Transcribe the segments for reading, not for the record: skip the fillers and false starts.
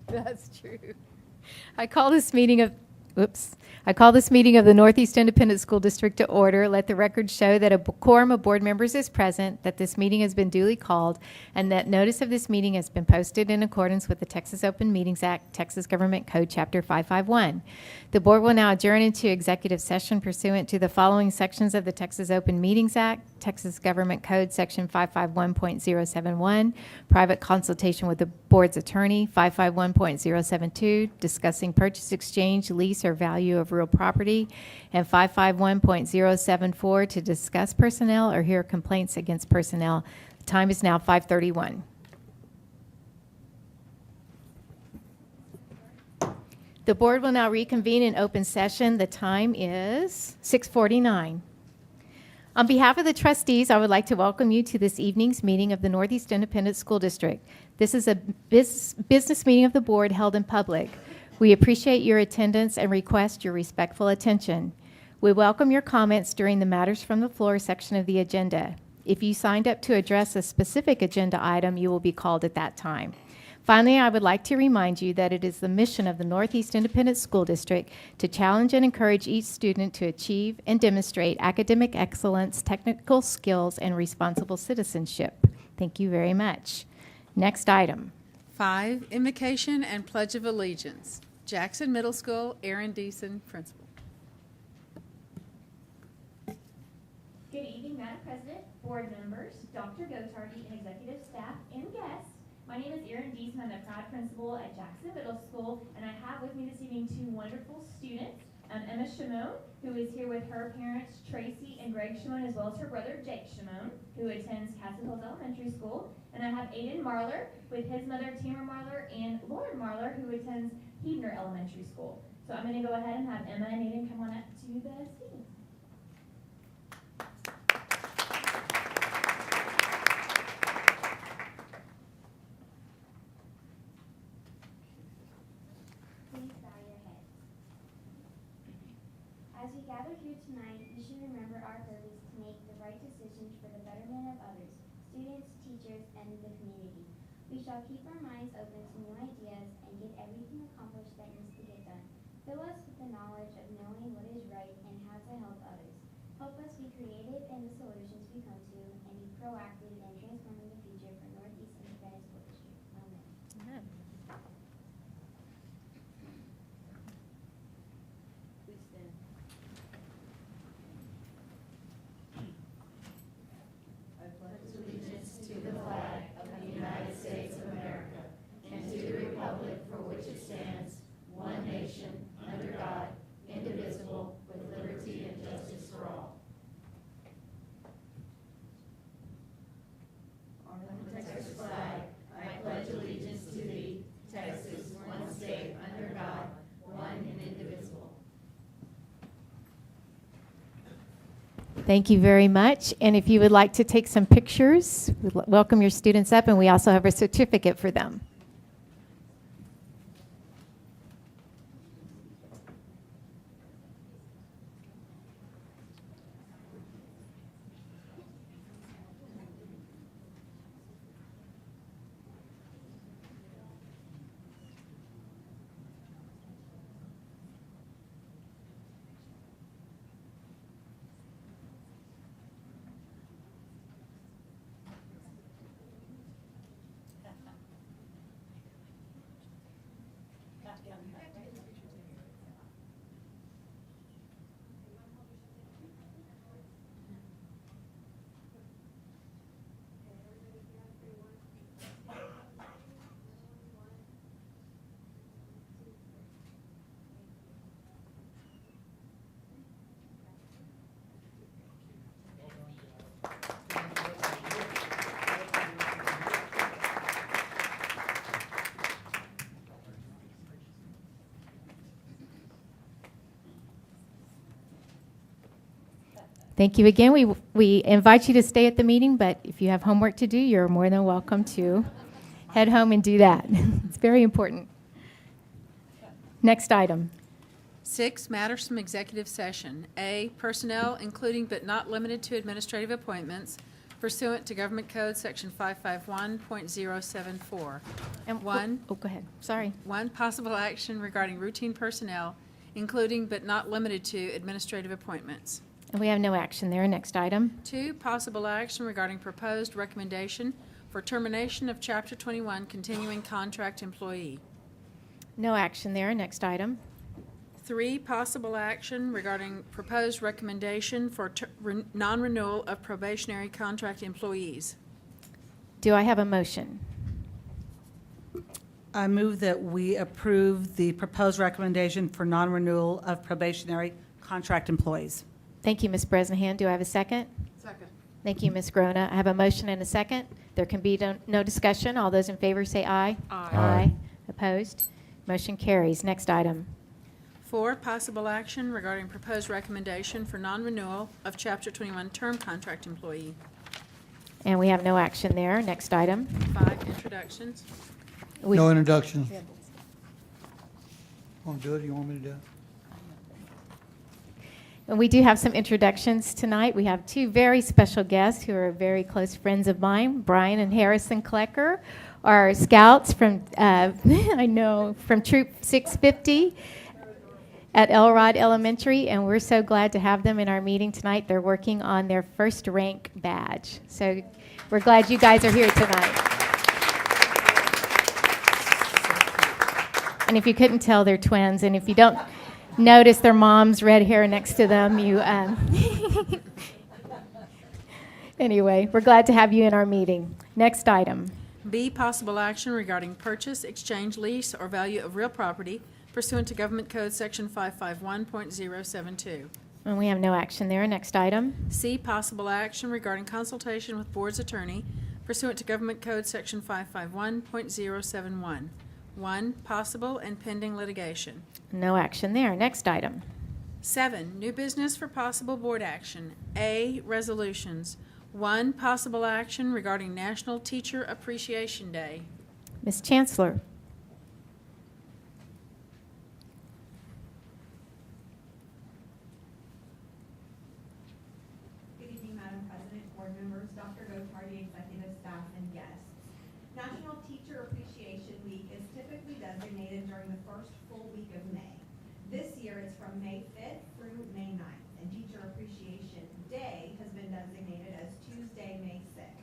That's true. I call this meeting of the Northeast Independent School District to order. Let the record show that a quorum of board members is present, that this meeting has been duly called, and that notice of this meeting has been posted in accordance with the Texas Open Meetings Act, Texas Government Code, Chapter 551. The board will now adjourn into executive session pursuant to the following sections of the Texas Open Meetings Act, Texas Government Code, Section 551.071, private consultation with the board's attorney, 551.072, discussing purchase, exchange, lease, or value of real property, and 551.074 to discuss personnel or hear complaints against personnel. The time is now 5:31. The board will now reconvene in open session. The time is 6:49. On behalf of the trustees, I would like to welcome you to this evening's meeting of the Northeast Independent School District. This is a business meeting of the board held in public. We appreciate your attendance and request your respectful attention. We welcome your comments during the Matters from the Floor section of the agenda. If you signed up to address a specific agenda item, you will be called at that time. Finally, I would like to remind you that it is the mission of the Northeast Independent School District to challenge and encourage each student to achieve and demonstrate academic excellence, technical skills, and responsible citizenship. Thank you very much. Next item. 5, Invocation and Pledge of Allegiance. Jackson Middle School, Aaron Deason, Principal. Good evening, Madam President, board members, Dr. Gottardy, and executive staff, and guests. My name is Erin Deason. I'm the proud principal at Jackson Middle School, and I have with me this evening two wonderful students. Emma Shimon, who is here with her parents, Tracy and Greg Shimon, as well as her brother, Jake Shimon, who attends Castle Hills Elementary School. And I have Aiden Marler with his mother, Tamara Marler, and Lauren Marler, who attends Heebner Elementary School. So I'm going to go ahead and have Emma and Aiden come on up to the scene. As we gather here tonight, we should remember our purpose to make the right decisions for the betterment of others, students, teachers, and the community. We shall keep our minds open to new ideas and get everything accomplished that needs to get done. Fill us with the knowledge of knowing what is right and how to help others. Help us be creative in the solutions we come to and be proactive in transforming the future for Northeast Independent School District. Amen. Amen. Please stand. I pledge allegiance to the flag of the United States of America and to the republic for which it stands, one nation, under God, indivisible, with liberty and justice for all. On the Texas flag, I pledge allegiance to thee, Texas, one state, under God, one and indivisible. Thank you very much. And if you would like to take some pictures, we welcome your students up, and we also have a certificate for them. Thank you again. We invite you to stay at the meeting, but if you have homework to do, you're more than welcome to head home and do that. It's very important. Next item. 6, Matters from Executive Session. A, personnel, including but not limited to administrative appointments. pursuant to Government Code Section 551.074. And One. Oh, go ahead. Sorry. One, possible action regarding routine personnel, including but not limited to administrative appointments. And we have no action there. Next item. 2, possible action regarding proposed recommendation for termination of Chapter 21 continuing contract employee. No action there. Next item. 3, possible action regarding proposed recommendation for non-renewal of probationary contract employees. Do I have a motion? I move that we approve the proposed recommendation for non-renewal of probationary contract employees. Thank you, Ms. Bresnahan. Do I have a second? Second. Thank you, Ms. Grona. I have a motion and a second. There can be no discussion. All those in favor say aye. Aye. Aye. Opposed? Motion carries. Next item. 4, possible action regarding proposed recommendation for non-renewal of Chapter 21 term contract employee. And we have no action there. Next item. 5, introductions. No introduction. Want to do it? You want me to do it? And we do have some introductions tonight. We have two very special guests who are very close friends of mine. Brian and Harrison Klecker are scouts from, I know, from Troop 650 at Elrod Elementary, and we're so glad to have them in our meeting tonight. They're working on their first rank badge. So we're glad you guys are here tonight. And if you couldn't tell, they're twins. And if you don't notice their mom's red hair next to them, you anyway, we're glad to have you in our meeting. Next item. B, possible action regarding purchase, exchange, lease, or value of real property pursuant to Government Code Section 551.072. And we have no action there. Next item. C, possible action regarding consultation with board's attorney pursuant to Government Code Section 551.071. 1, possible and pending litigation. No action there. Next item. 7, new business for possible board action. A, resolutions. 1, possible action regarding National Teacher Appreciation Day. Ms. Chancellor. Good evening, Madam President, board members, Dr. Gottardy, executive staff, and guests. National Teacher Appreciation Week is typically designated during the first full week of May. This year, it's from May 5th through May 9th, and Teacher Appreciation Day has been designated as Tuesday, May 6th.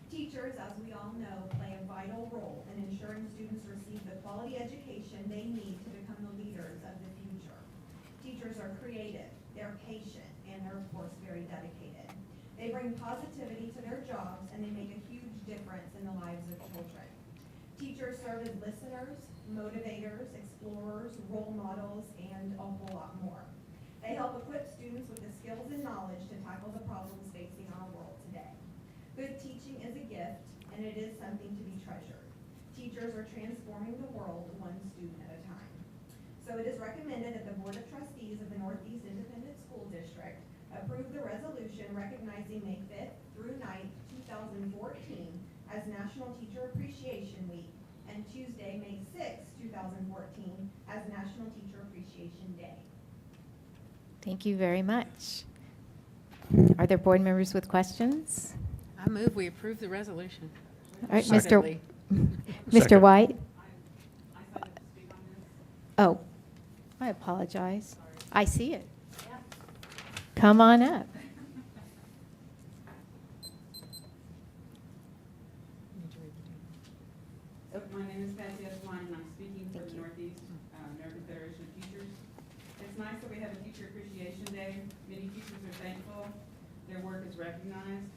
Teachers, as we all know, play a vital role in ensuring students receive the quality education they need to become the leaders of the future. Teachers are creative, they're patient, and they're, of course, very dedicated. They bring positivity to their jobs, and they make a huge difference in the lives of children. Teachers serve as listeners, motivators, explorers, role models, and a whole lot more. They help equip students with the skills and knowledge to tackle the problems facing our world today. Good teaching is a gift, and it is something to be treasured. Teachers are transforming the world one student at a time. So it is recommended that the Board of Trustees of the Northeast Independent School District approve the resolution recognizing May 5th through 9th, 2014 as National Teacher Appreciation Week and Tuesday, May 6th, 2014 as National Teacher Appreciation Day. Thank you very much. Are there board members with questions? I move we approve the resolution. All right, Secondly. Mr. White? Oh, I apologize. I see it. Come on up. My name is Patty Eswine, and I'm speaking for the Northeast American Federation of Teachers. It's nice that we have a Teacher Appreciation Day. Many teachers are thankful. Their work is recognized.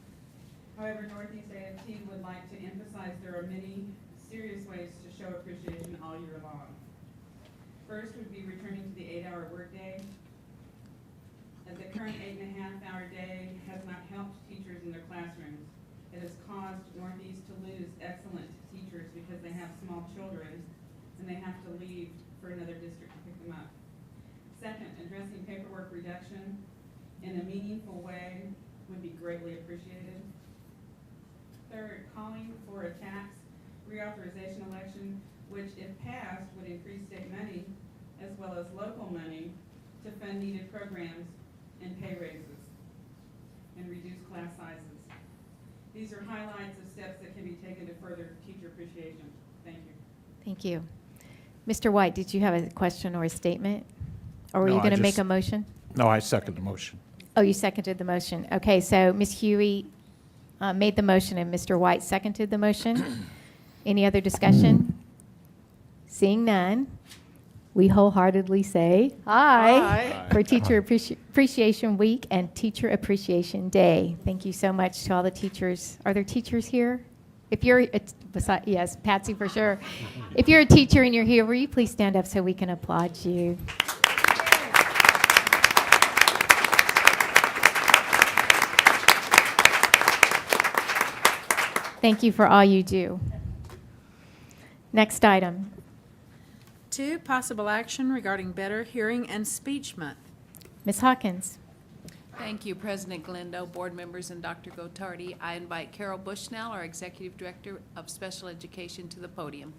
However, Northeast AFT would like to emphasize there are many serious ways to show appreciation all year long. First would be returning to the 8-hour workday. The current 8.5-hour day has not helped teachers in their classrooms. It has caused Northeast to lose excellent teachers because they have small children and they have to leave for another district to pick them up. Second, addressing paperwork reduction in a meaningful way would be greatly appreciated. Third, calling for a tax reauthorization election, which if passed would increase state money as well as local money to fund needed programs and pay raises and reduce class sizes. These are highlights of steps that can be taken to further teacher appreciation. Thank you. Thank you. Mr. White, did you have a question or a statement? Or were No, you I going to make just- a motion? No, I second the motion. Oh, you seconded the motion. Okay, so Ms. Hughey made the motion and Mr. White seconded the motion. Any other discussion? Seeing none, we wholeheartedly say aye for Teacher Appreciation Week and Teacher Appreciation Day. Thank you so much to all the teachers. Are there teachers here? If you're, yes, Patsy for sure. If you're a teacher and you're here, will you please stand up so we can applaud you? Thank you for all you do. Next item. 2, possible action regarding Better Hearing and Speech Month. Ms. Hawkins. Thank you, President Glendo, board members, and Dr. Gottardy. I invite Carol Bushnell, our Executive Director of Special Education, to the podium.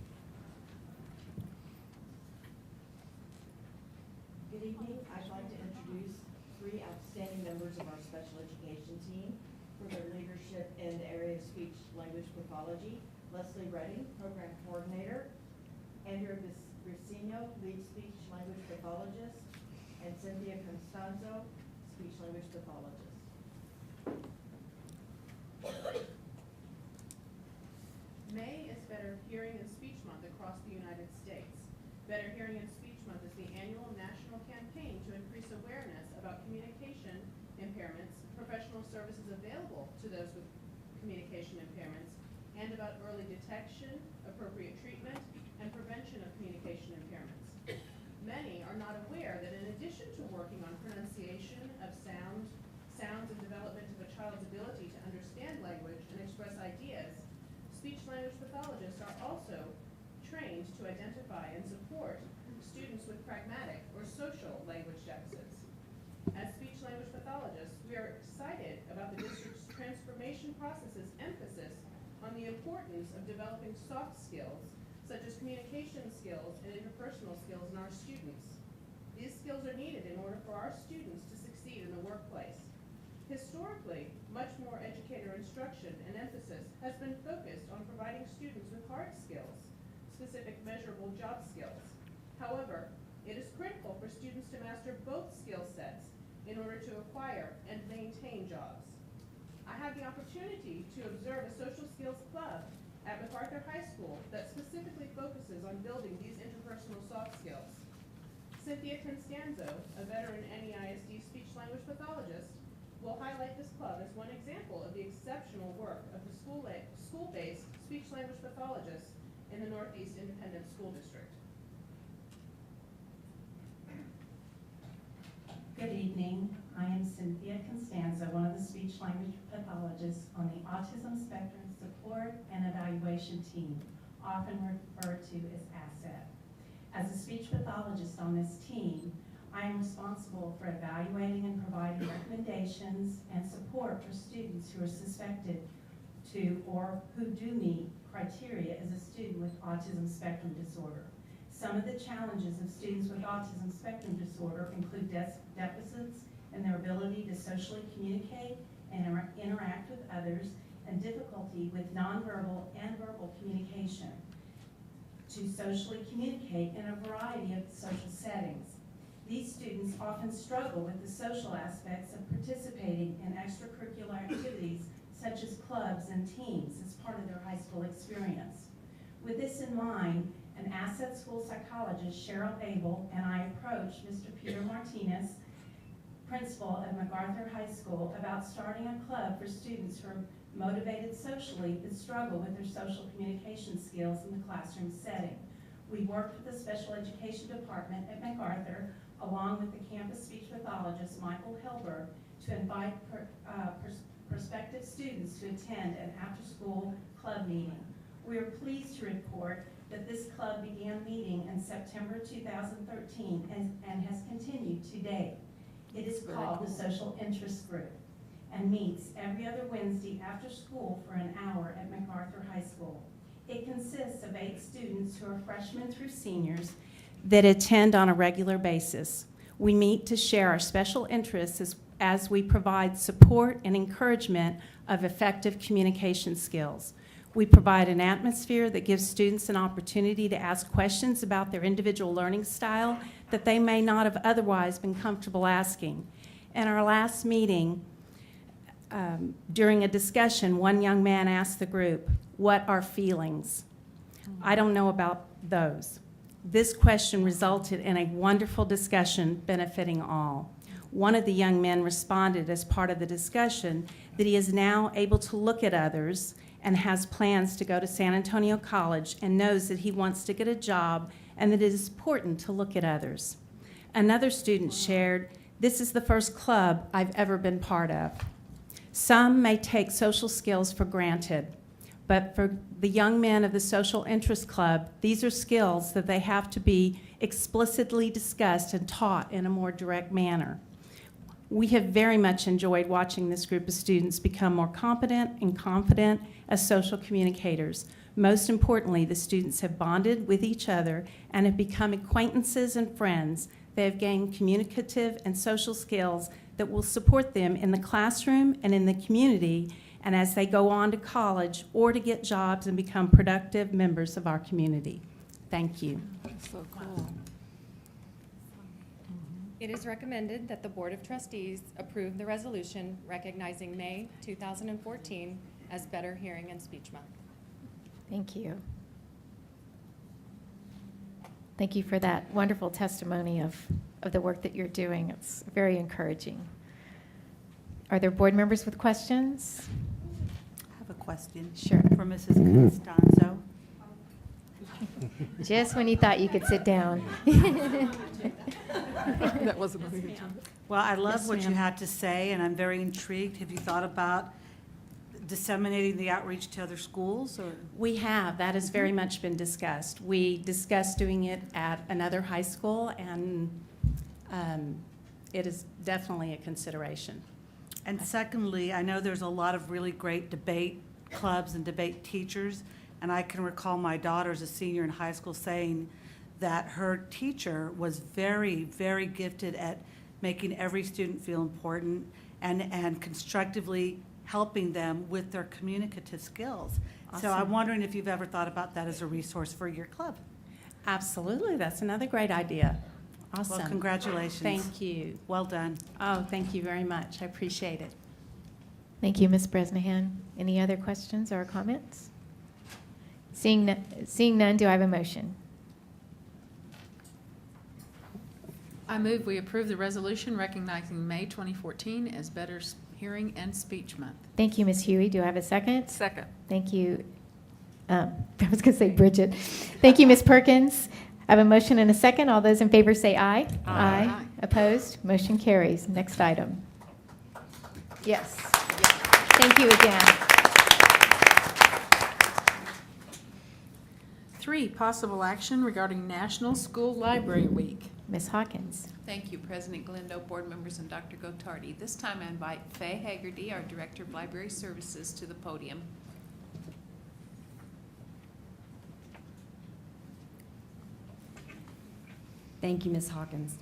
Good evening. I'd like to introduce 3 outstanding members of our special education team for their leadership in the area of speech language pathology. Leslie Redding, Program Coordinator, Andrea Bricino, Lead Speech Language Pathologist, and Cynthia Constanzo, Speech Language Pathologist. May is Better Hearing and Speech Month across the United States. Better Hearing and Speech Month is the annual national campaign to increase awareness about communication impairments, professional services available to those with communication impairments, and about early detection, appropriate treatment, and prevention of communication impairments. Many are not aware that in addition to working on pronunciation of sounds and development of a child's ability to understand language and express ideas, speech-language pathologists are also trained to identify and support students with pragmatic or social language deficits. As speech-language pathologists, we are excited about the district's transformation process's emphasis on the importance of developing soft skills, such as communication skills and interpersonal skills in our students. These skills are needed in order for our students to succeed in the workplace. Historically, much more educator instruction and emphasis has been focused on providing students with hard skills, specific measurable job skills. However, it is critical for students to master both skill sets in order to acquire and maintain jobs. I had the opportunity to observe a social skills club at MacArthur High School that specifically focuses on building these interpersonal soft skills. Cynthia Constanzo, a veteran NEISD speech-language pathologist, will highlight this club as one example of the exceptional work of the school-based speech-language pathologists in the Northeast Independent School District. Good evening. I am Cynthia Constanza, one of the speech-language pathologists on the Autism Spectrum Support and Evaluation Team, often referred to as ASEP. As a speech pathologist on this team, I am responsible for evaluating and providing recommendations and support for students who are suspected to or who do meet criteria as a student with autism spectrum disorder. Some of the challenges of students with autism spectrum disorder include deficits in their ability to socially communicate and interact with others, and difficulty with nonverbal and verbal communication to socially communicate in a variety of social settings. These students often struggle with the social aspects of participating in extracurricular activities such as clubs and teams as part of their high school experience. With this in mind, an asset school psychologist, Cheryl Abel, and I approached Mr. Peter Martinez, principal of MacArthur High School, about starting a club for students who are motivated socially but struggle with their social communication skills in the classroom setting. We worked with the special education department at MacArthur, along with the campus speech pathologist, Michael Helberg, to invite prospective students to attend an after-school club meeting. We are pleased to report that this club began meeting in September 2013 and has continued to date. It is called the Social Interest Group and meets every other Wednesday after school for an hour at MacArthur High School. It consists of 8 students who are freshmen through seniors that attend on a regular basis. We meet to share our special interests as we provide support and encouragement of effective communication skills. We provide an atmosphere that gives students an opportunity to ask questions about their individual learning style that they may not have otherwise been comfortable asking. In our last meeting, during a discussion, one young man asked the group, "What are feelings?" I don't know about those. This question resulted in a wonderful discussion benefiting all. One of the young men responded as part of the discussion that he is now able to look at others and has plans to go to San Antonio College and knows that he wants to get a job and that it is important to look at others. Another student shared, "This is the first club I've ever been part of." Some may take social skills for granted, but for the young men of the Social Interest Club, these are skills that they have to be explicitly discussed and taught in a more direct manner. We have very much enjoyed watching this group of students become more competent and confident as social communicators. Most importantly, the students have bonded with each other and have become acquaintances and friends. They have gained communicative and social skills that will support them in the classroom and in the community, and as they go on to college or to get jobs and become productive members of our community. Thank you. So cool. It is recommended that the Board of Trustees approve the resolution recognizing May 2014 as Better Hearing and Speech Month. Thank you. Thank you for that wonderful testimony of the work that you're doing. It's very encouraging. Are there board members with questions? I have a question. Sure. For Mrs. Costanzo. Just when you thought you could sit down. That wasn't on the agenda. Well, I love Yes, what you ma'am. had to say, and I'm very intrigued. Have you thought about disseminating the outreach to other schools? Or We have. That has very much been discussed. We discussed doing it at another high school, and it is definitely a consideration. And secondly, I know there's a lot of really great debate clubs and debate teachers, and I can recall my daughter as a senior in high school saying that her teacher was very, very gifted at making every student feel important and constructively helping them with their communicative skills. So I'm Awesome. wondering if you've ever thought about that as a resource for your club. Absolutely. That's another great idea. Awesome. Well, congratulations. Thank you. Well done. Oh, thank you very much. I appreciate it. Thank you, Ms. Bresnahan. Any other questions or comments? Seeing none, do I have a motion? I move we approve the resolution recognizing May 2014 as Better Hearing and Speech Month. Thank you, Ms. Hughey. Do I have a second? Second. Thank you. I was going to say Brigitte. Thank you, Ms. Perkins. I have a motion and a second. All those in favor say aye. Aye. Opposed? Motion carries. Next item. Yes. Thank you again. 3, possible action regarding National School Library Week. Ms. Hawkins. Thank you, President Glendo, board members, and Dr. Gottardy. This time I invite Faye Haggerty, our Director of Library Services, to the podium. Thank you, Ms. Hawkins.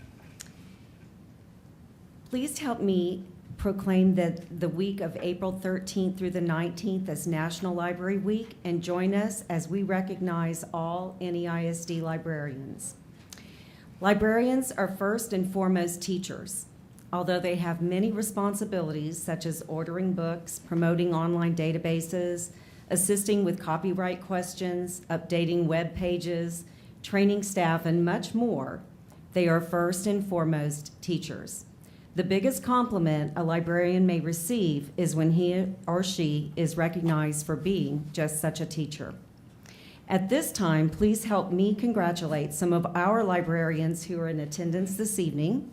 Please help me proclaim the week of April 13th through the 19th as National Library Week, and join us as we recognize all NEISD librarians. Librarians are first and foremost teachers. Although they have many responsibilities such as ordering books, promoting online databases, assisting with copyright questions, updating web pages, training staff, and much more, they are first and foremost teachers. The biggest compliment a librarian may receive is when he or she is recognized for being just such a teacher. At this time, please help me congratulate some of our librarians who are in attendance this evening.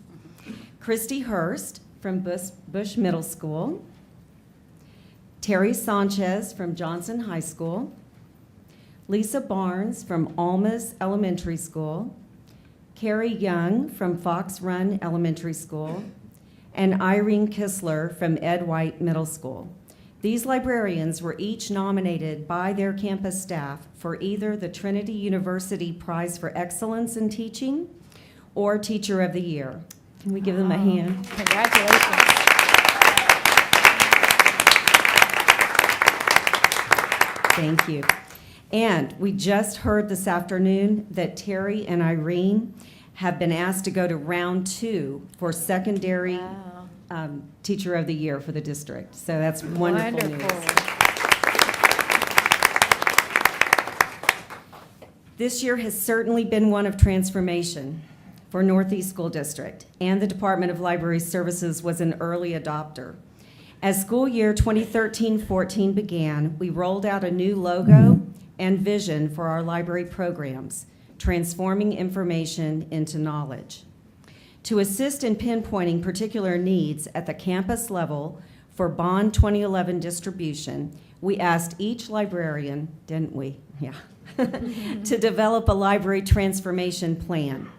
Christy Hurst from Bush Middle School, Terry Sanchez from Johnson High School, Lisa Barnes from Almas Elementary School, Carrie Young from Fox Run Elementary School, and Irene Kissler from Ed White Middle School. These librarians were each nominated by their campus staff for either the Trinity University Prize for Excellence in Teaching or Teacher of the Year. Can we give them a hand? Congratulations. Thank you. And we just heard this afternoon that Terry and Irene have been asked to go to round 2 for secondary Teacher of the Year for the district. So that's wonderful news. This year has certainly been one of transformation for Northeast School District, and the Department of Library Services was an early adopter. As school year 2013-14 began, we rolled out a new logo and vision for our library programs, transforming information into knowledge. To assist in pinpointing particular needs at the campus level for Bond 2011 distribution, we asked each librarian, didn't we? Yeah. to develop a library transformation plan.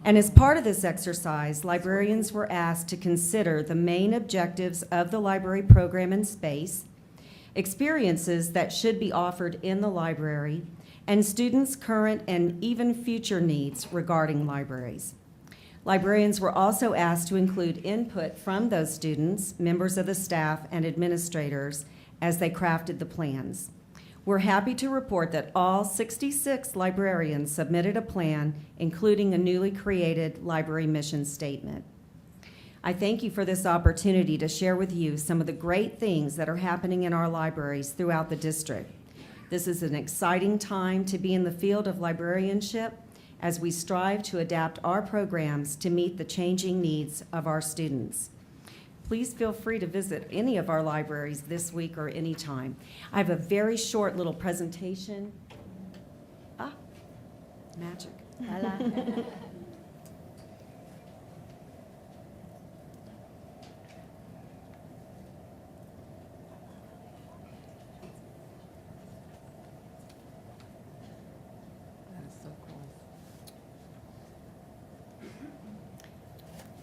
And as part of this exercise, librarians were asked to consider the main objectives of the library program and space, experiences that should be offered in the library, and students' current and even future needs regarding libraries. Librarians were also asked to include input from those students, members of the staff, and administrators as they crafted the plans. We're happy to report that all 66 librarians submitted a plan, including a newly created library mission statement. I thank you for this opportunity to share with you some of the great things that are happening in our libraries throughout the district. This is an exciting time to be in the field of librarianship as we strive to adapt our programs to meet the changing needs of our students. Please feel free to visit any of our libraries this week or anytime. I have a very short little presentation. Magic.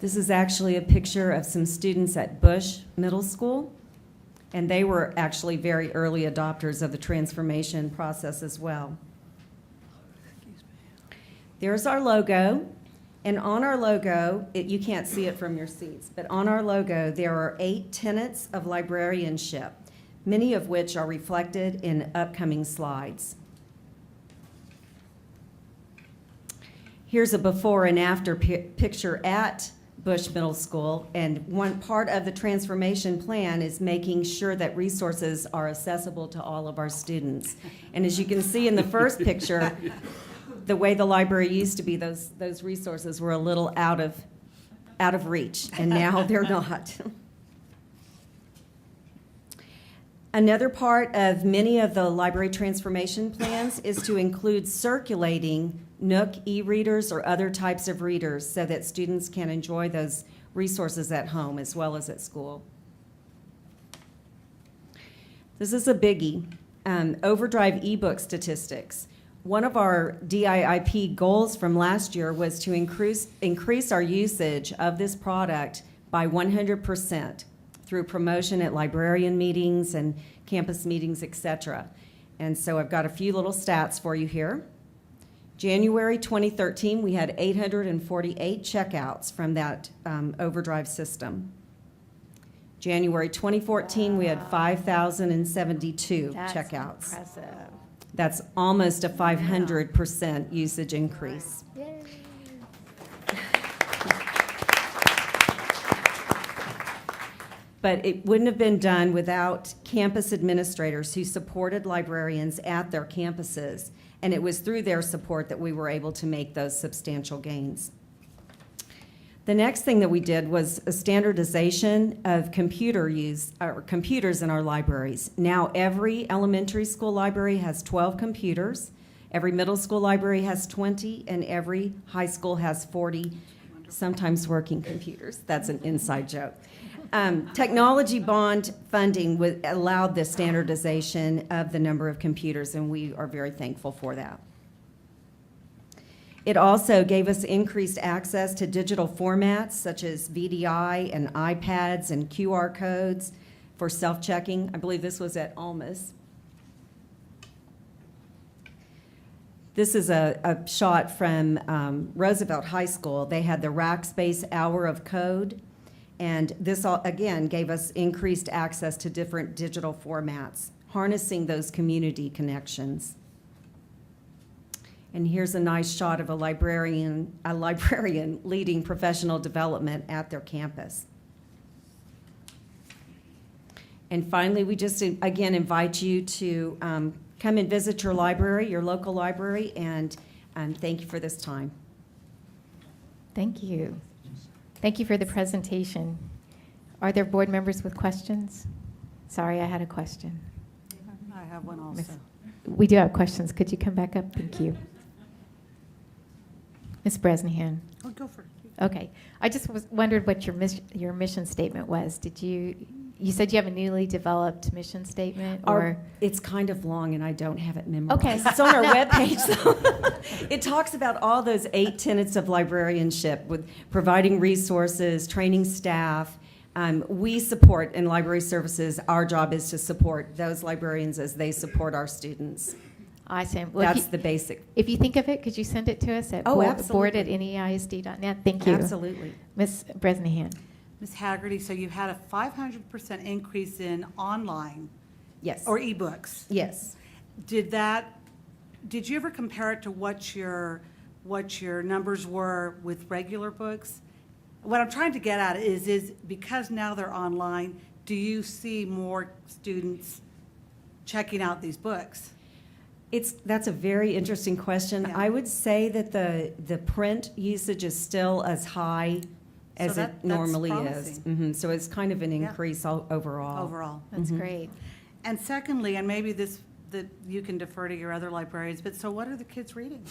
This is actually a picture of some students at Bush Middle School, and they were actually very early adopters of the transformation process as well. There's our logo, and on our logo, you can't see it from your seats, but on our logo there are 8 tenets of librarianship, many of which are reflected in upcoming slides. Here's a before and after picture at Bush Middle School, and one part of the transformation plan is making sure that resources are accessible to all of our students. And as you can see in the first picture, the way the library used to be, those resources were a little out of reach, and now they're not. Another part of many of the library transformation plans is to include circulating Nook e-readers or other types of readers so that students can enjoy those resources at home as well as at school. This is a biggie, Overdrive ebook statistics. One of our DIIP goals from last year was to increase our usage of this product by 100% through promotion at librarian meetings and campus meetings, etc. And so I've got a few little stats for you here. January 2013, we had 848 checkouts from that Overdrive system. January 2014, we had 5,072 checkouts. Impressive. That's almost a 500% usage increase. Yay. But it wouldn't have been done without campus administrators who supported librarians at their campuses. And it was through their support that we were able to make those substantial gains. The next thing that we did was a standardization of computer use, or computers in our libraries. Now every elementary school library has 12 computers, every middle school library has 20, and every high school has 40, sometimes working computers. That's an inside joke. Technology bond funding allowed the standardization of the number of computers, and we are very thankful for that. It also gave us increased access to digital formats such as VDI and iPads and QR codes for self-checking. I believe this was at Almas. This is a shot from Roosevelt High School. They had the Rackspace Hour of Code. And this, again, gave us increased access to different digital formats, harnessing those community connections. And here's a nice shot of a librarian leading professional development at their campus. And finally, we just, again, invite you to come and visit your library, your local library, and thank you for this time. Thank you. Thank you for the presentation. Are there board members with questions? Sorry, I had a question. I have one also. We do have questions. Could you come back up? Thank you. Ms. Bresnahan. Oh, go for it. Okay. I just wondered what your mission statement was. You said you have a newly developed mission statement, or? It's kind of long, and I don't have it memorized. Okay. It's on our webpage, so it talks about all those 8 tenets of librarianship, with providing resources, training staff. We support in library services. Our job is to support those librarians as they support our students. Awesome. Well, That's the basic. If you think of it, could you send it to us at absolutely. board@neisd.net? Thank you. Absolutely. Ms. Bresnahan. Ms. Haggerty, so you had a 500% increase in online Yes. or ebooks. Yes. Did you ever compare it to what your numbers were with regular books? What I'm trying to get at is because now they're online, do you see more students checking out these books? That's a very interesting question. Yeah. I would say that the print usage is still as high as it normally is. promising. So it's kind of an Yeah. increase overall. Overall. That's great. And secondly, and maybe that you can defer to your other librarians, but so what are the kids reading?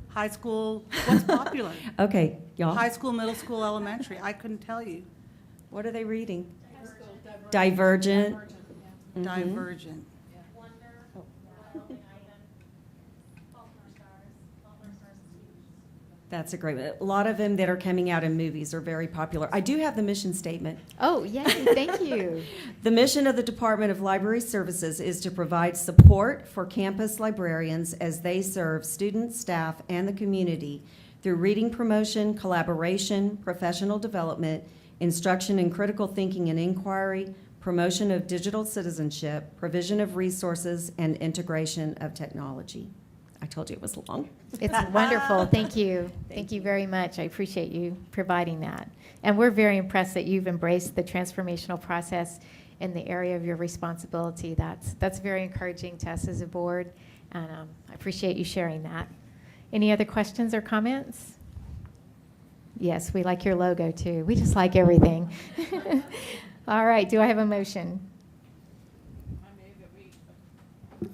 High school, what's popular? Okay, y'all. High school, middle school, elementary, I couldn't tell you. What are they reading? Divergent. Divergent. That's a great one. A lot of them that are coming out in movies are very popular. I do have the mission statement. Oh, yay, thank you. The mission of the Department of Library Services is to provide support for campus librarians as they serve students, staff, and the community through reading promotion, collaboration, professional development, instruction in critical thinking and inquiry, promotion of digital citizenship, provision of resources, and integration of technology. I told you it was long. It's wonderful. Thank you. Thank you very much. I appreciate you providing that. And we're very impressed that you've embraced the transformational process in the area of your responsibility. That's very encouraging to us as a board, and I appreciate you sharing that. Any other questions or comments? Yes, we like your logo too. We just like everything. All right, do I have a motion?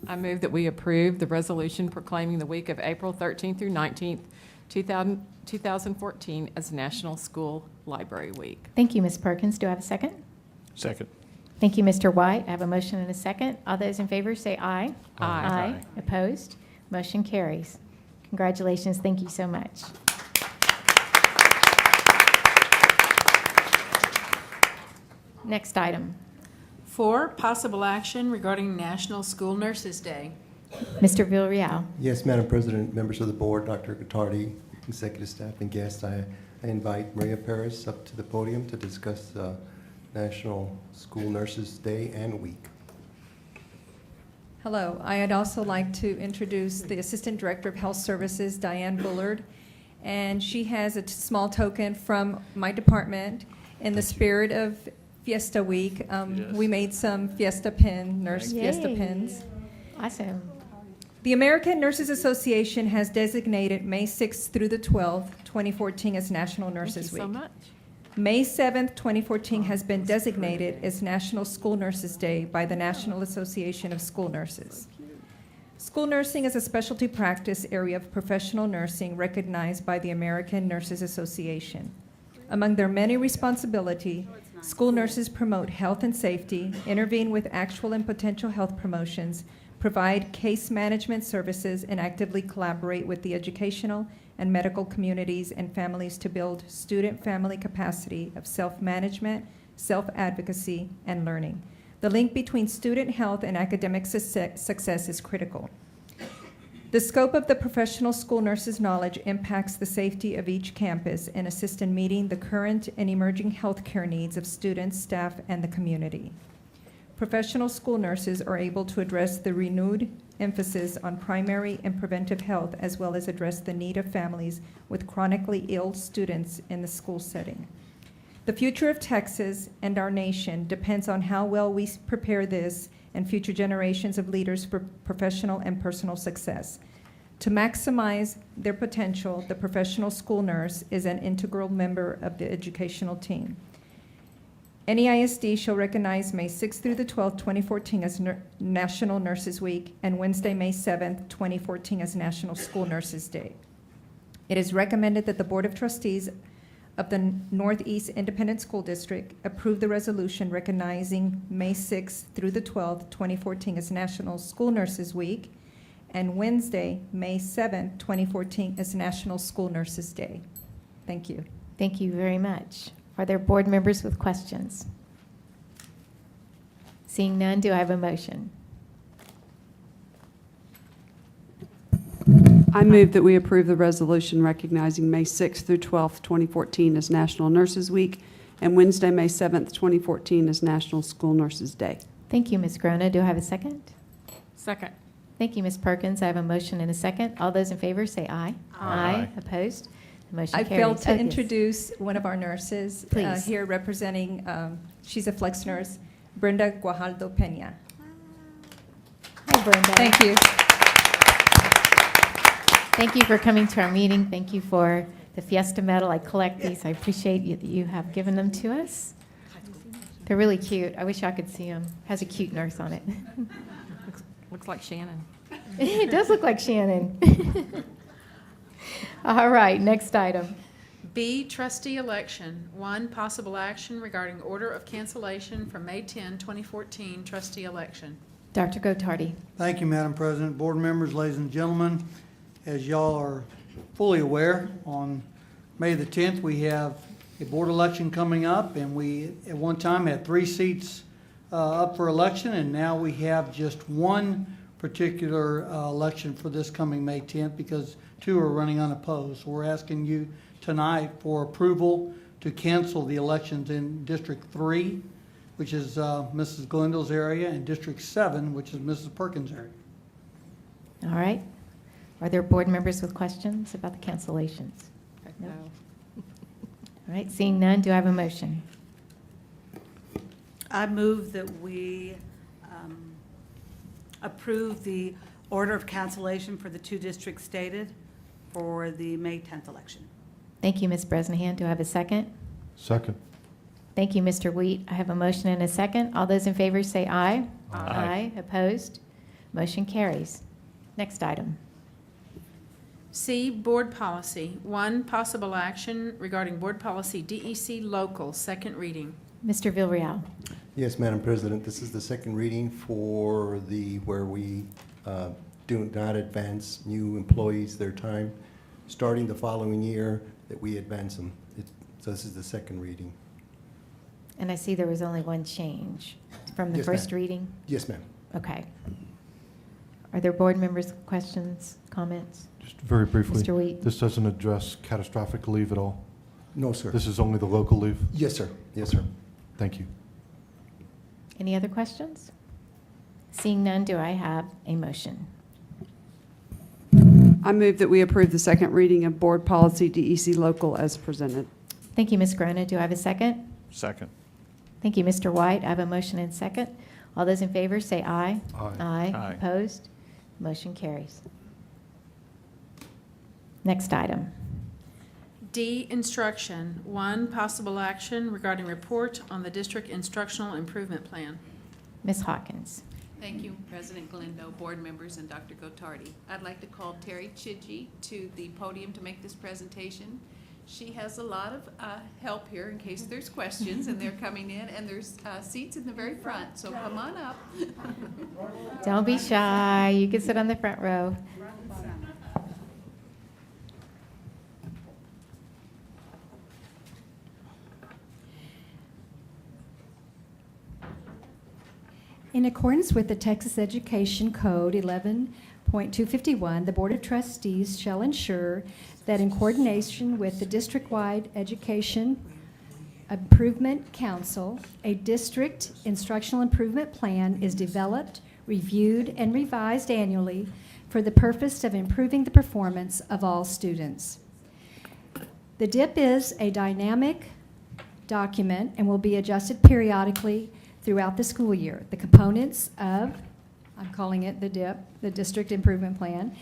I move that we approve the resolution proclaiming the week of April 13th through 19th, 2014 as National School Library Week. Thank you, Ms. Perkins. Do I have a second? Second. Thank you, Mr. White. I have a motion and a second. All those in favor say aye. Aye. Opposed? Motion carries. Congratulations. Thank you so much. Next item. 4, possible action regarding National School Nurses Day. Mr. Villarreal. Yes, Madam President, members of the board, Dr. Gottardy, executive staff, and guests, I invite Maria Paris up to the podium to discuss National School Nurses Day and Week. Hello. I'd also like to introduce the Assistant Director of Health Services, Diane Bullard, and she has a small token from my department in the spirit of Fiesta Week. We made some Fiesta nurse Fiesta pins. Awesome. The American Nurses Association has designated May 6th through the 12th, 2014 as National Nurses Week. Thank you so much. May 7th, 2014 has been designated as National School Nurses Day by the National Association of School Nurses. School nursing is a specialty practice area of professional nursing recognized by the American Nurses Association. Among their many responsibilities, school nurses promote health and safety, intervene with actual and potential health promotions, provide case management services, and actively collaborate with the educational and medical communities and families to build student-family capacity of self-management, self-advocacy, and learning. The link between student health and academic success is critical. The scope of the professional school nurses' knowledge impacts the safety of each campus and assists in meeting the current and emerging healthcare needs of students, staff, and the community. professional school nurses are able to address the renewed emphasis on primary and preventive health, as well as address the need of families with chronically ill students in the school setting. The future of Texas and our nation depends on how well we prepare this and future generations of leaders for professional and personal success. To maximize their potential, the professional school nurse is an integral member of the educational team. NEISD shall recognize May 6th through the 12th, 2014 as National Nurses Week and Wednesday, May 7th, 2014 as National School Nurses Day. It is recommended that the Board of Trustees of the Northeast Independent School District approve the resolution recognizing May 6th through the 12th, 2014 as National School Nurses Week and Wednesday, May 7th, 2014 as National School Nurses Day. Thank you. Thank you very much. Are there board members with questions? Seeing none, do I have a motion? I move that we approve the resolution recognizing May 6th through 12th, 2014 as National Nurses Week and Wednesday, May 7th, 2014 as National School Nurses Day. Thank you, Ms. Grona. Do I have a second? Second. Thank you, Ms. Perkins. I have a motion and a second. All those in favor say aye. Aye. Opposed? The motion I carries. failed to Oh, yes. introduce one of our nurses Please. here representing, she's a flex nurse, Brenda Guajaldo Peña. Hi, Brenda. Thank you. Thank you for coming to our meeting. Thank you for the Fiesta Medal. I collect these. I appreciate you that you have given them to us. They're really cute. I wish I could see them. Has a cute nurse on it. Looks like Shannon. It does look like Shannon. All right, next item. B, trustee election. 1, possible action regarding order of cancellation for May 10, 2014 trustee election. Dr. Gottardy. Thank you, Madam President, board members, ladies and gentlemen. As y'all are fully aware, on May the 10th, we have a board election coming up, and we at one time had 3 seats up for election, and now we have just one particular election for this coming May 10th because 2 are running unopposed. So we're asking you tonight for approval to cancel the elections in District 3, which is Mrs. Glendel's area, and District 7, which is Mrs. Perkins' area. All right. Are there board members with questions about the cancellations? No. All right, seeing none, do I have a motion? I move that we approve the order of cancellation for the 2 districts stated for the May 10th election. Thank you, Ms. Bresnahan. Do I have a second? Second. Thank you, Mr. Wheat. I have a motion and a second. All those in favor say aye. Aye. Opposed? Motion carries. Next item. C, board policy. 1, possible action regarding board policy DEC local, second reading. Mr. Villarreal. Yes, Madam President, this is the second reading for where we do not advance new employees their time. Starting the following year, that we advance them. So this is the second reading. And I see there was only one change from the Yes, first ma'am. reading. Yes, ma'am. Okay. Are there board members with questions, comments? Just very briefly. Mr. Wheat. This doesn't address catastrophic leave at all? No, sir. This is only the local leave? Yes, sir. Yes, sir. Thank you. Any other questions? Seeing none, do I have a motion? I move that we approve the second reading of Board Policy DEC Local as presented. Thank you, Ms. Grona. Do I have a second? Second. Thank you, Mr. White. I have a motion and second. All those in favor say aye. Aye. Aye. Opposed? Motion carries. Next item. D, instruction. 1, possible action regarding report on the district instructional improvement plan. Ms. Hawkins. Thank you, President Glendo, board members, and Dr. Gottardy. I'd like to call Terry Chidgey to the podium to make this presentation. She has a lot of help here in case there's questions, and they're coming in, and there's seats in the very front, so come on up. Don't be shy. You can sit on the front row. In accordance with the Texas Education Code 11.251, the Board of Trustees shall ensure that in coordination with the district-wide education Improvement Council, a district instructional improvement plan is developed, reviewed, and revised annually for the purpose of improving the performance of all students. The DIP is a dynamic document and will be adjusted periodically throughout the school year. The components of, I'm calling it the DIP, the District Improvement Plan,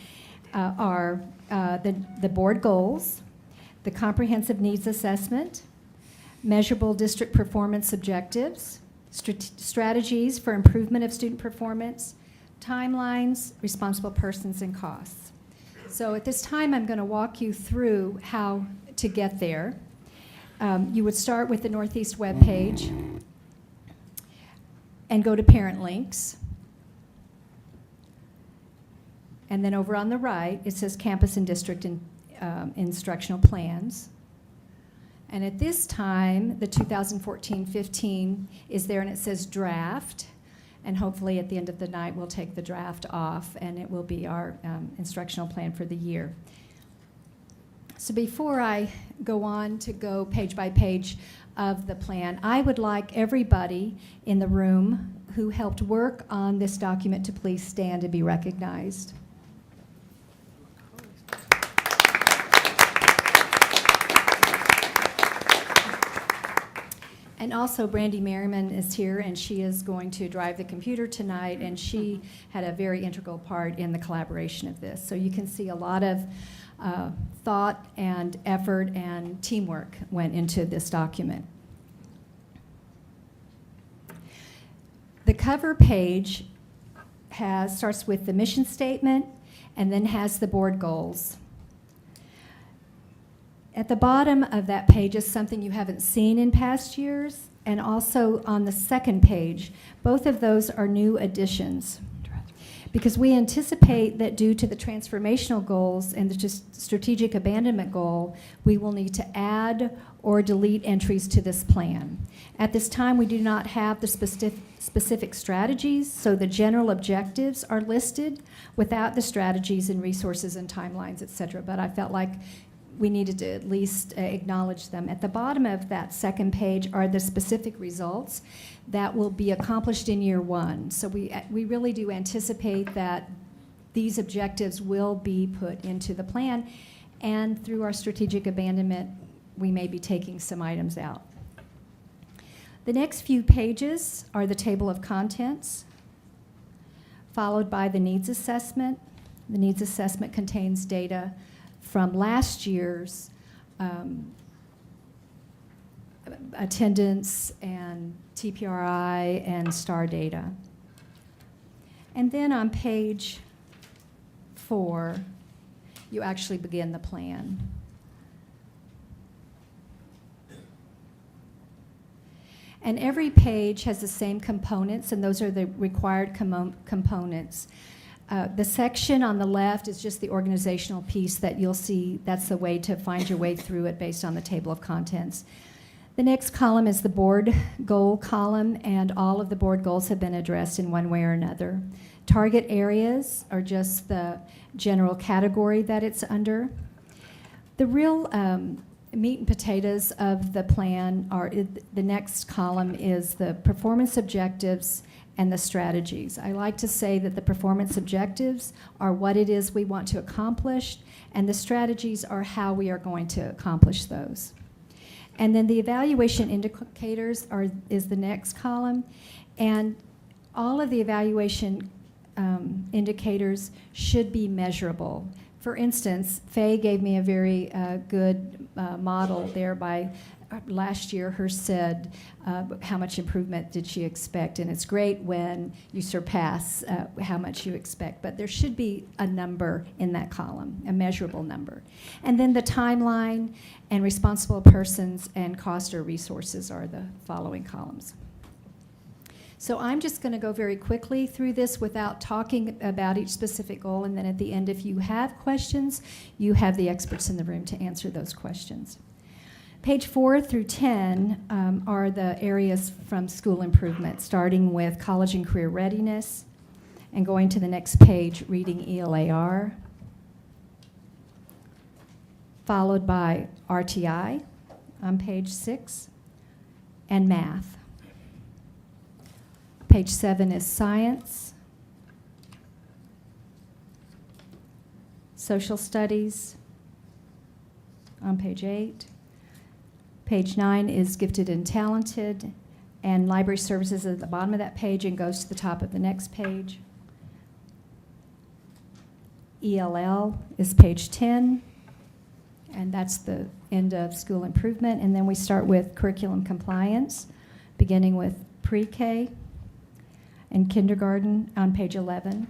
are the board goals, the comprehensive needs assessment, measurable district performance objectives, strategies for improvement of student performance, timelines, responsible persons, and costs. So at this time, I'm going to walk you through how to get there. You would start with the Northeast webpage and go to Parent Links. And then over on the right, it says Campus and District Instructional Plans. And at this time, the 2014-15 is there, and it says Draft. And hopefully at the end of the night, we'll take the draft off, and it will be our instructional plan for the year. So before I go on to go page by page of the plan, I would like everybody in the room who helped work on this document to please stand to be recognized. And also, Brandy Merriman is here, and she is going to drive the computer tonight, and she had a very integral part in the collaboration of this. So you can see a lot of thought and effort and teamwork went into this document. The cover page starts with the mission statement and then has the board goals. At the bottom of that page is something you haven't seen in past years, and also on the second page. Both of those are new additions, because we anticipate that due to the transformational goals and the strategic abandonment goal, we will need to add or delete entries to this plan. At this time, we do not have the specific strategies, so the general objectives are listed without the strategies and resources and timelines, et cetera. But I felt like we needed to at least acknowledge them. At the bottom of that second page are the specific results that will be accomplished in year one. So we really do anticipate that these objectives will be put into the plan, and through our strategic abandonment, we may be taking some items out. The next few pages are the table of contents, followed by the needs assessment. The needs assessment contains data from last year's attendance and TPRI and STAR data. And then on page 4, you actually begin the plan. And every page has the same components, and those are the required components. The section on the left is just the organizational piece that you'll see. That's the way to find your way through it based on the table of contents. The next column is the board goal column, and all of the board goals have been addressed in one way or another. Target areas are just the general category that it's under. The real meat and potatoes of the plan are, the next column is the performance objectives and the strategies. I like to say that the performance objectives are what it is we want to accomplish, and the strategies are how we are going to accomplish those. And then the evaluation indicators is the next column, and all of the evaluation indicators should be measurable. For instance, Faye gave me a very good model there by last year. Her said how much improvement did she expect, and it's great when you surpass how much you expect, but there should be a number in that column, a measurable number. And then the timeline and responsible persons and cost or resources are the following columns. So I'm just going to go very quickly through this without talking about each specific goal, and then at the end, if you have questions, you have the experts in the room to answer those questions. Page 4 through 10 are the areas from school improvement, starting with college and career readiness, and going to the next page, reading ELAR, followed by RTI on page 6, and math. Page 7 is science, social studies on page 8. Page 9 is gifted and talented, and library services at the bottom of that page and goes to the top of the next page. ELL is page 10, and that's the end of school improvement. And then we start with curriculum compliance, beginning with pre-K and kindergarten on page 11.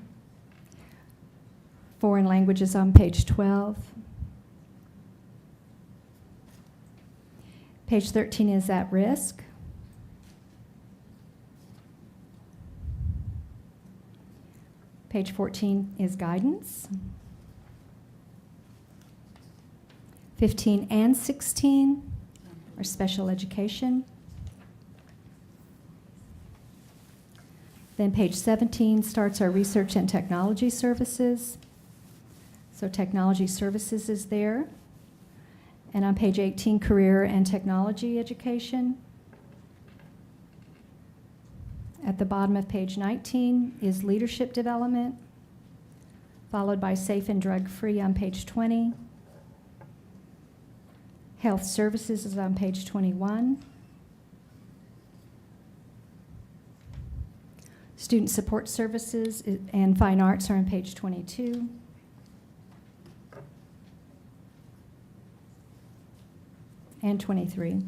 Foreign languages on page 12. Page 13 is at risk. Page 14 is guidance. 15 and 16 are special education. Then page 17 starts our research and technology services. So technology services is there. And on page 18, career and technology education. At the bottom of page 19 is leadership development, followed by safe and drug-free on page 20. Health services is on page 21. Student support services and fine arts are on page 22. And 23.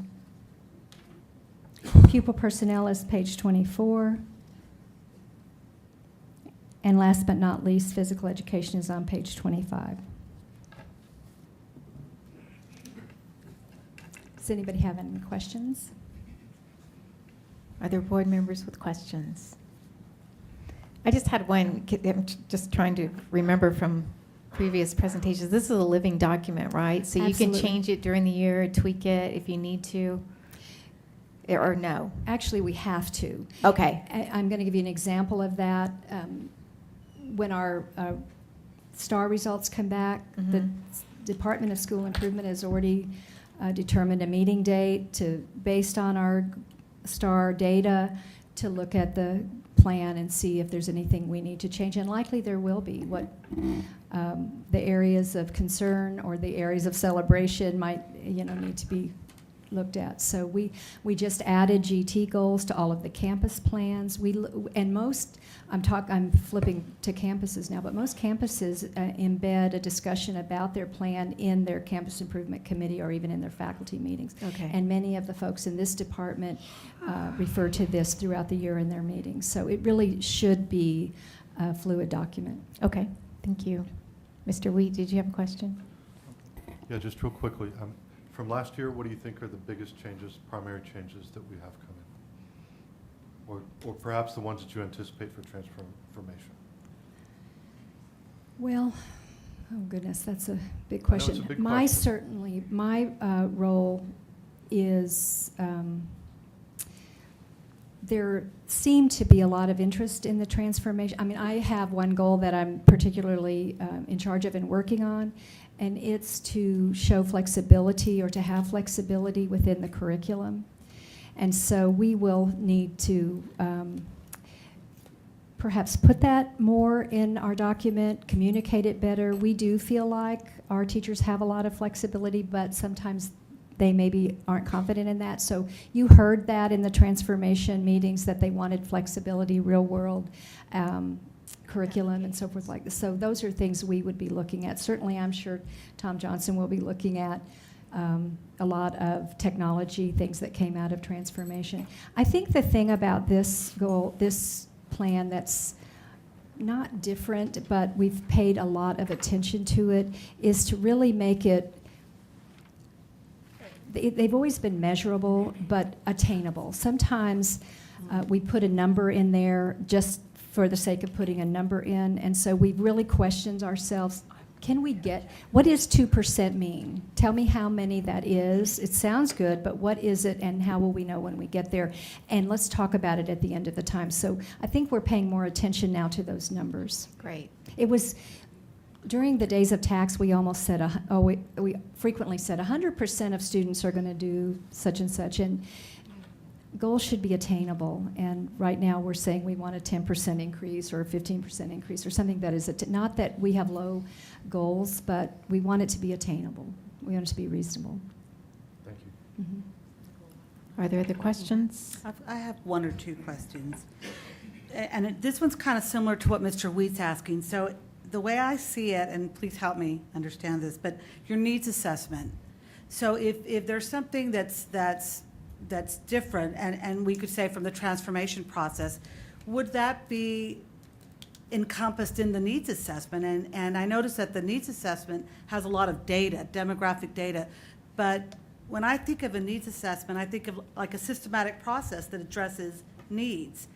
Pupil personnel is page 24. And last but not least, physical education is on page 25. Does anybody have any questions? Are there board members with questions? I just had one. I'm just trying to remember from previous presentations. This is a living document, right? So you can Absolutely. change it during the year, tweak it if you need to, or no? Actually, we have to. Okay. I'm going to give you an example of that. When our STAR results come back, the Department of School Improvement has already determined a meeting date based on our STAR data to look at the plan and see if there's anything we need to change. And likely there will be. What the areas of concern or the areas of celebration might need to be looked at. So we just added GT goals to all of the campus plans. I'm flipping to campuses now, but most campuses embed a discussion about their plan in their campus improvement committee or even in their faculty meetings. Okay. And many of the folks in this department refer to this throughout the year in their meetings. So it really should be a fluid document. Okay, thank you. Mr. Wheat, did you have a question? Yeah, just real quickly. From last year, what do you think are the biggest changes, primary changes that we have coming? Or perhaps the ones that you anticipate for transformation? Well, oh goodness, that's a big I know question. it's a big My question. role is there seemed to be a lot of interest in the transformation. I mean, I have one goal that I'm particularly in charge of and working on, and it's to show flexibility or to have flexibility within the curriculum. And so we will need to perhaps put that more in our document, communicate it better. We do feel like our teachers have a lot of flexibility, but sometimes they maybe aren't confident in that. So you heard that in the transformation meetings that they wanted flexibility, real world curriculum and so forth like this. So those are things we would be looking at. Certainly, I'm sure Tom Johnson will be looking at a lot of technology, things that came out of transformation. I think the thing about this goal, this plan that's not different, but we've paid a lot of attention to it, is to really make it, they've always been measurable, but attainable. Sometimes we put a number in there just for the sake of putting a number in, and so we've really questioned ourselves, what does 2% mean? Tell me how many that is. It sounds good, but what is it, and how will we know when we get there? And let's talk about it at the end of the time. So I think we're paying more attention now to those numbers. Great. It was, during the days of tax, we almost said, we frequently said 100% of students are going to do such and such, and goals should be attainable, and right now we're saying we want a 10% increase or a 15% increase or something that is, not that we have low goals, but we want it to be attainable. We want it to be reasonable. Thank you. Are there other questions? I have one or two questions. And this one's kind of similar to what Mr. Wheat's asking. So the way I see it, and please help me understand this, but your needs assessment. So if there's something that's different, and we could say from the transformation process, would that be encompassed in the needs assessment? And I noticed that the needs assessment has a lot of data, demographic data, but when I think of a needs assessment, I think of like a systematic process that addresses needs.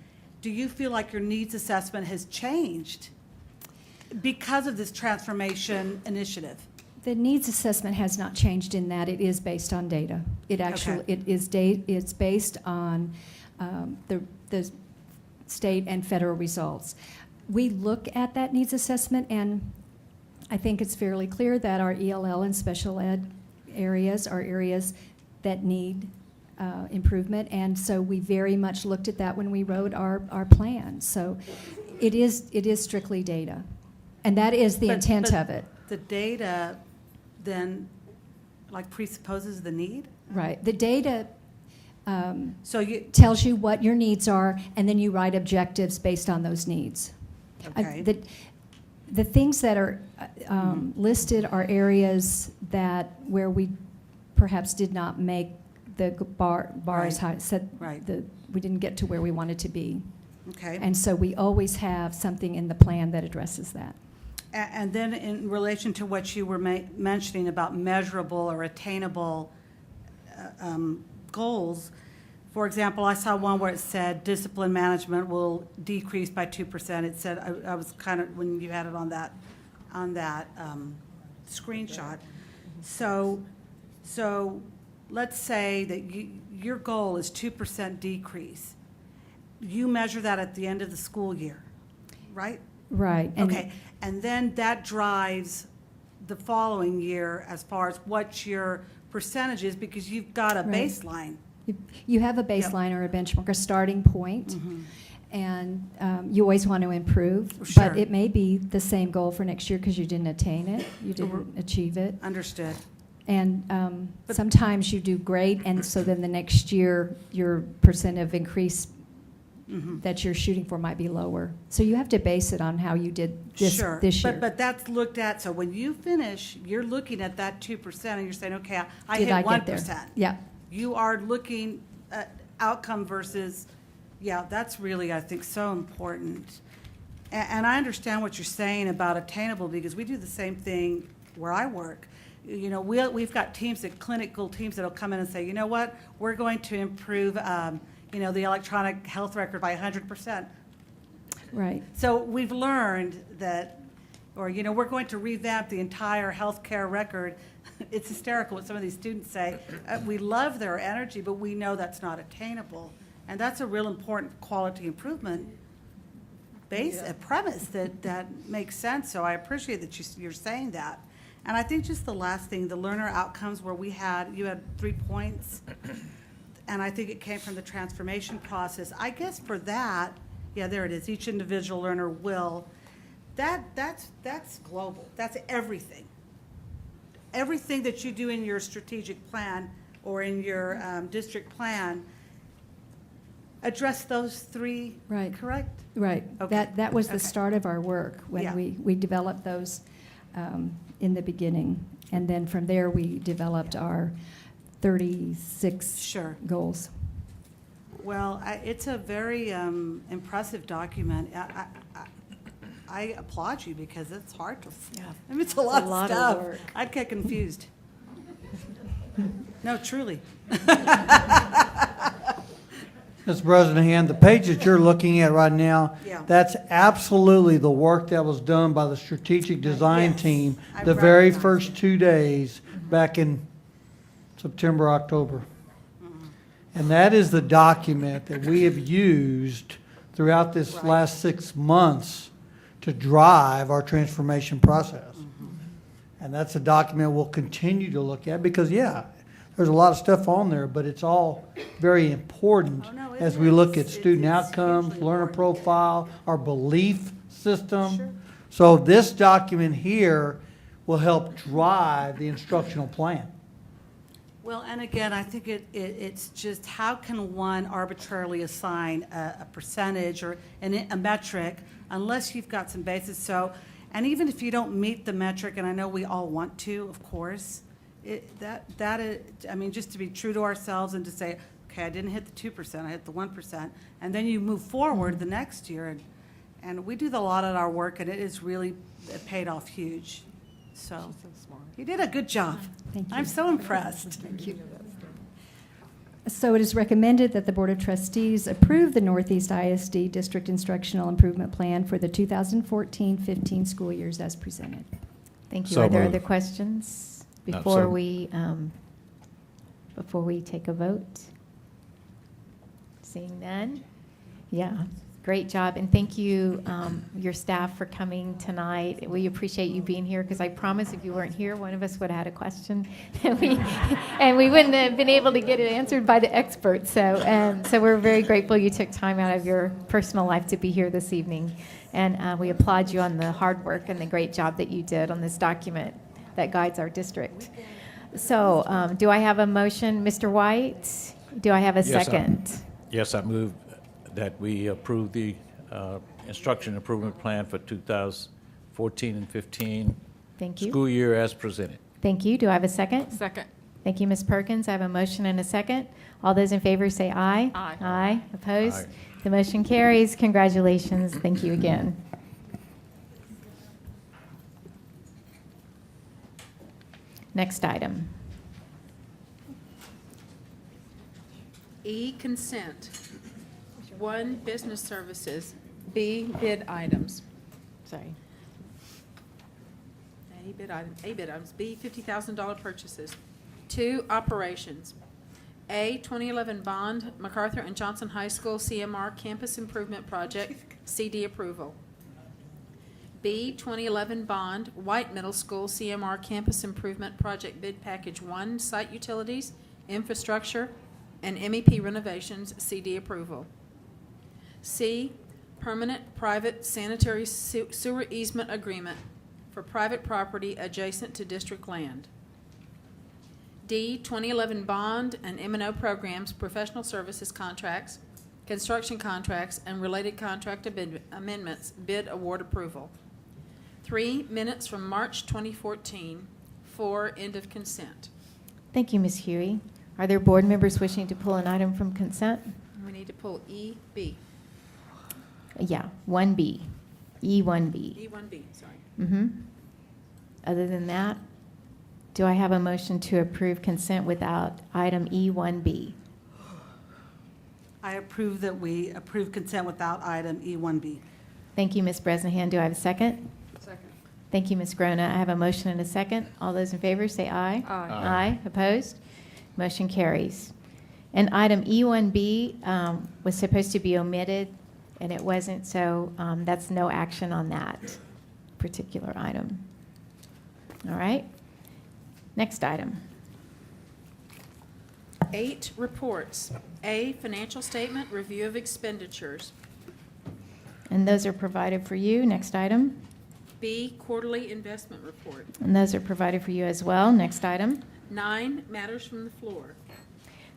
Do you feel like your needs assessment has changed because of this transformation initiative? The needs assessment has not changed in that it is based on data. It actually, it's based on the state and federal results. We look at that needs assessment, and I think it's fairly clear that our ELL and special ed areas are areas that need improvement, and so we very much looked at that when we wrote our plan. So it is strictly data, and that is the intent of it. The data then like presupposes the need? Right. The data tells you what your needs are, and then you write objectives based on those needs. Okay. The things that are listed are areas where we perhaps did not make the bar as high. We didn't get to where we wanted to be. Okay. And so we always have something in the plan that addresses that. And then in relation to what you were mentioning about measurable or attainable goals, for example, I saw one where it said discipline management will decrease by 2%. It said, I was kind of, when you had it on that screenshot. So let's say that your goal is 2% decrease. You measure that at the end of the school year, right? Right. Okay, and then that drives the following year as far as what your percentage is, because you've got a baseline. You have a baseline or a benchmark, a starting point, and you always want to improve, Sure. but it may be the same goal for next year because you didn't attain it, you didn't achieve it. Understood. And sometimes you do great, and so then the next year, your percent of increase that you're shooting for might be lower. So you have to base it on how you did this year. But that's looked at, so when you finish, you're looking at that 2% and you're saying, okay, I Did hit I 1%. get there? Yeah. You are looking at outcome versus, that's really, I think, so important. And I understand what you're saying about attainable, because we do the same thing where I work. You know, we've got clinical teams that'll come in and say, you know what, we're going to improve, the electronic health record by 100%. Right. So we've learned that, we're going to revamp the entire healthcare record. It's hysterical what some of these students say. We love their energy, but we know that's not attainable. And that's a real important quality improvement premise that makes sense. So I appreciate that you're saying that. And I think just the last thing, the learner outcomes, where you had 3 points. And I think it came from the transformation process. I guess for that, there it is. Each individual learner will. That's global. That's everything. Everything that you do in your strategic plan or in your district plan, address those 3. Right. Correct? Right. Okay. That was the start of our work when we developed those in the beginning, and then from there we developed our 36 goals. Well, it's a very impressive document. I applaud you, because it's hard to. I mean, it's a lot of stuff. work. I'd get confused. No, truly. Mr. President, the page that you're looking at right now, that's absolutely the work that was done by the strategic design team the very first 2 days back in September, October. And that is the document that we have used throughout this last 6 months to drive our transformation process. And that's a document we'll continue to look at, because, there's there's a lot of stuff on there, but it's all very important Oh, no, it as we look at is. student It's outcomes, hugely learner important. profile, our belief system. Sure. So this document here will help drive the instructional plan. Well, and again, I think it's just how can one arbitrarily assign a percentage or a metric unless you've got some basis? So, and even if you don't meet the metric, and I know we all want to, of course, I mean, just to be true to ourselves and to say, okay, I didn't hit the 2%, I hit the 1%, and then you move forward the next year. And we do a lot of our work, and it paid off huge. So, you did a good job. Thank you. I'm so impressed. Thank you. So it is recommended that the Board of Trustees approve the Northeast ISD District Instructional Improvement Plan for the 2014-15 school years as presented. Thank you. So Are there moved. other questions No, before so- we take a vote? Seeing none? Yeah, great job. And thank you, your staff, for coming tonight. We appreciate you being here, because I promise if you weren't here, one of us would have had a question. And we wouldn't have been able to get it answered by the experts. So we're very grateful you took time out of your personal life to be here this evening. And we applaud you on the hard work and the great job that you did on this document that guides our district. So do I have a motion? Mr. White, do I have a second? Yes, I move that we approve the instruction improvement plan for 2014 and 15 Thank you. school year as presented. Thank you. Do I have a second? Second. Thank you, Ms. Perkins. I have a motion and a second. All those in favor say aye. Aye. Aye. Opposed? Aye. The motion carries. Congratulations. Thank you again. Next item. E, consent. 1, business services. B, bid items. Sorry. A, bid items. B, $50,000 purchases. 2, operations. A, 2011 bond, MacArthur and Johnson High School CMR Campus Improvement Project, CD approval. B, 2011 bond, White Middle School CMR Campus Improvement Project Bid Package 1, Site Utilities, Infrastructure, and MEP Renovations, CD approval. C, permanent private sanitary sewer easement agreement for private property adjacent to district land. D, 2011 bond and M&O programs, professional services contracts, construction contracts, and related contract amendments, bid award approval. 3, minutes from March 2014. 4, end of consent. Thank you, Ms. Hughey. Are there board members wishing to pull an item from consent? We need to pull E, B. Yeah, 1B. E1B. E1B, sorry. Mm-hmm. Other than that, do I have a motion to approve consent without item E1B? I approve that we approve consent without item E1B. Thank you, Ms. Bresnahan. Do I have a second? Second. Thank you, Ms. Grona. I have a motion and a second. All those in favor say aye. Aye. Aye. Opposed? Motion carries. And item E1B was supposed to be omitted, and it wasn't, so that's no action on that particular item. All right. Next item. 8, reports. A, financial statement, review of expenditures. And those are provided for you. Next item. B, quarterly investment report. And those are provided for you as well. Next item. 9, matters from the floor.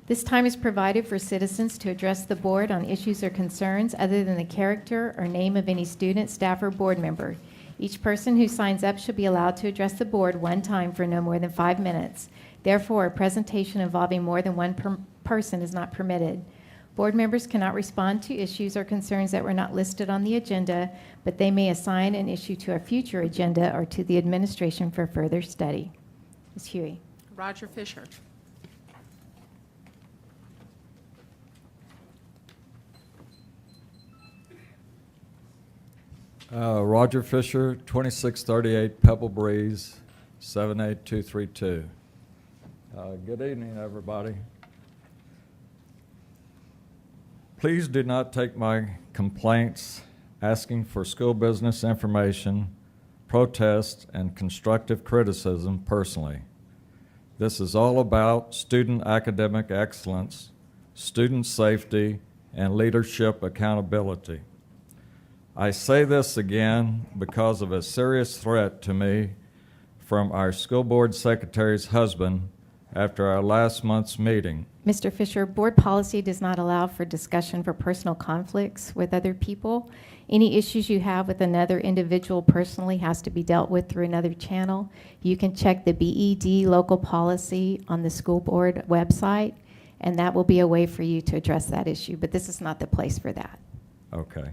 This time is provided for citizens to address the board on issues or concerns other than the character or name of any student, staff, or board member. Each person who signs up should be allowed to address the board one time for no more than 5 minutes. Therefore, a presentation involving more than one person is not permitted. Board members cannot respond to issues or concerns that were not listed on the agenda, but they may assign an issue to a future agenda or to the administration for further study. Ms. Hughey. Roger Fisher. Roger Fisher, 2638 Pebble Breeze, 78232. Good evening, everybody. Please do not take my complaints, asking for school business information, protests, and constructive criticism personally. This is all about student academic excellence, student safety, and leadership accountability. I say this again because of a serious threat to me from our school board secretary's husband after our last month's meeting. Mr. Fisher, board policy does not allow for discussion for personal conflicts with other people. Any issues you have with another individual personally has to be dealt with through another channel. You can check the BED local policy on the school board website, and that will be a way for you to address that issue, but this is not the place for that. Okay.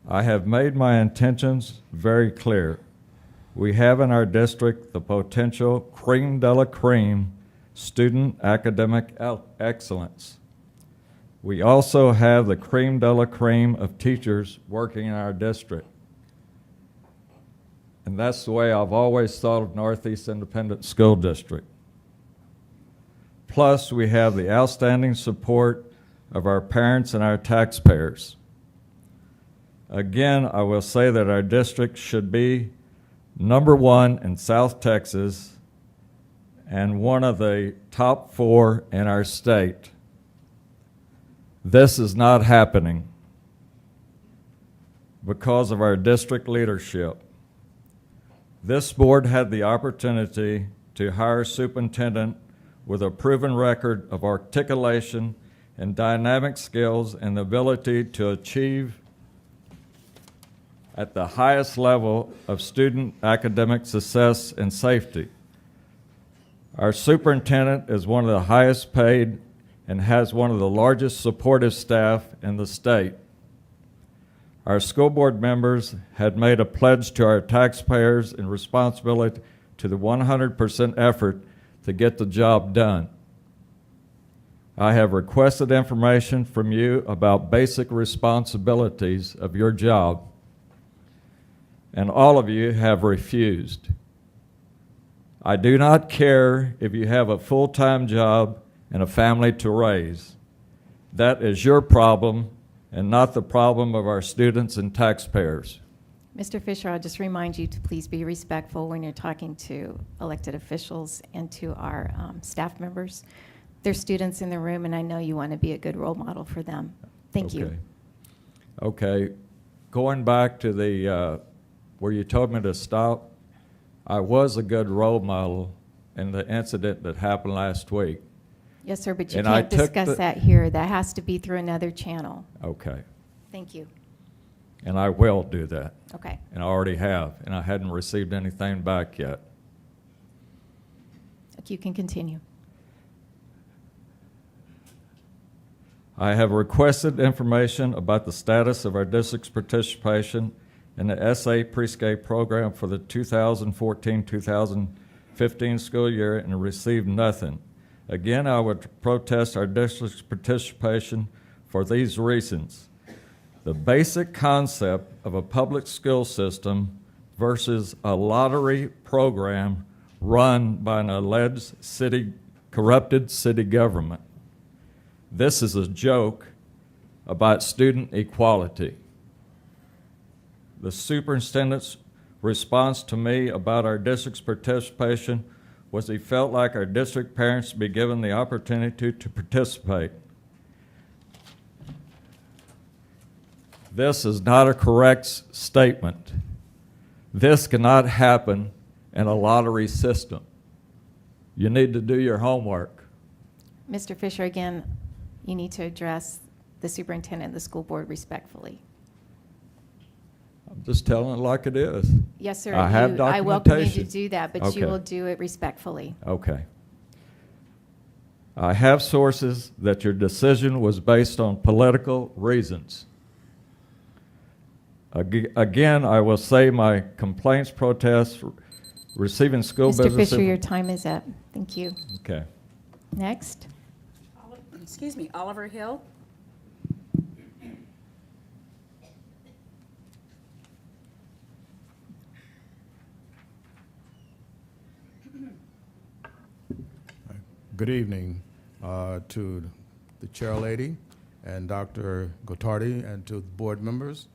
I have made my intentions very clear. We have in our district the potential cream de la cream student academic excellence. We also have the cream de la cream of teachers working in our district. And that's the way I've always thought of Northeast Independent School District. Plus, we have the outstanding support of our parents and our taxpayers. Again, I will say that our district should be #1 in South Texas and one of the top 4 in our state. This is not happening because of our district leadership. This board had the opportunity to hire a superintendent with a proven record of articulation and dynamic skills and the ability to achieve at the highest level of student academic success and safety. Our superintendent is one of the highest paid and has one of the largest supportive staff in the state. Our school board members had made a pledge to our taxpayers in responsibility to the 100% effort to get the job done. I have requested information from you about basic responsibilities of your job, and all of you have refused. I do not care if you have a full-time job and a family to raise. That is your problem and not the problem of our students and taxpayers. Mr. Fisher, I'll just remind you to please be respectful when you're talking to elected officials and to our staff members. There's students in the room, and I know you want to be a good role model for them. Thank you. Okay. Going back to the where you told me to stop, I was a good role model in the incident that happened last week. Yes, sir, but you And I can't took discuss that here. That has to be through another channel. Okay. Thank you. And I will do that. Okay. And I already have, and I hadn't received anything back yet. You can continue. I have requested information about the status of our district's participation in the SA Pre-K program for the 2014-2015 school year and received nothing. Again, I would protest our district's participation for these reasons. The basic concept of a public school system versus a lottery program run by an alleged corrupted city government. This is a joke about student equality. The superintendent's response to me about our district's participation was he felt like our district parents be given the opportunity to participate. This is not a correct statement. This cannot happen in a lottery system. You need to do your homework. Mr. Fisher, again, you need to address the superintendent and the school board respectfully. I'm just telling it like it is. Yes, sir. I have I welcome you to documentation. do that, but Okay. you will do it respectfully. Okay. I have sources that your decision was based on political reasons. Again, I will say my complaints, protests, receiving school Mr. business. Fisher, your time is up. Thank you. Okay. Next. Excuse me, Oliver Hill. Good evening to the chair lady and Dr. Gottardy and to the board members.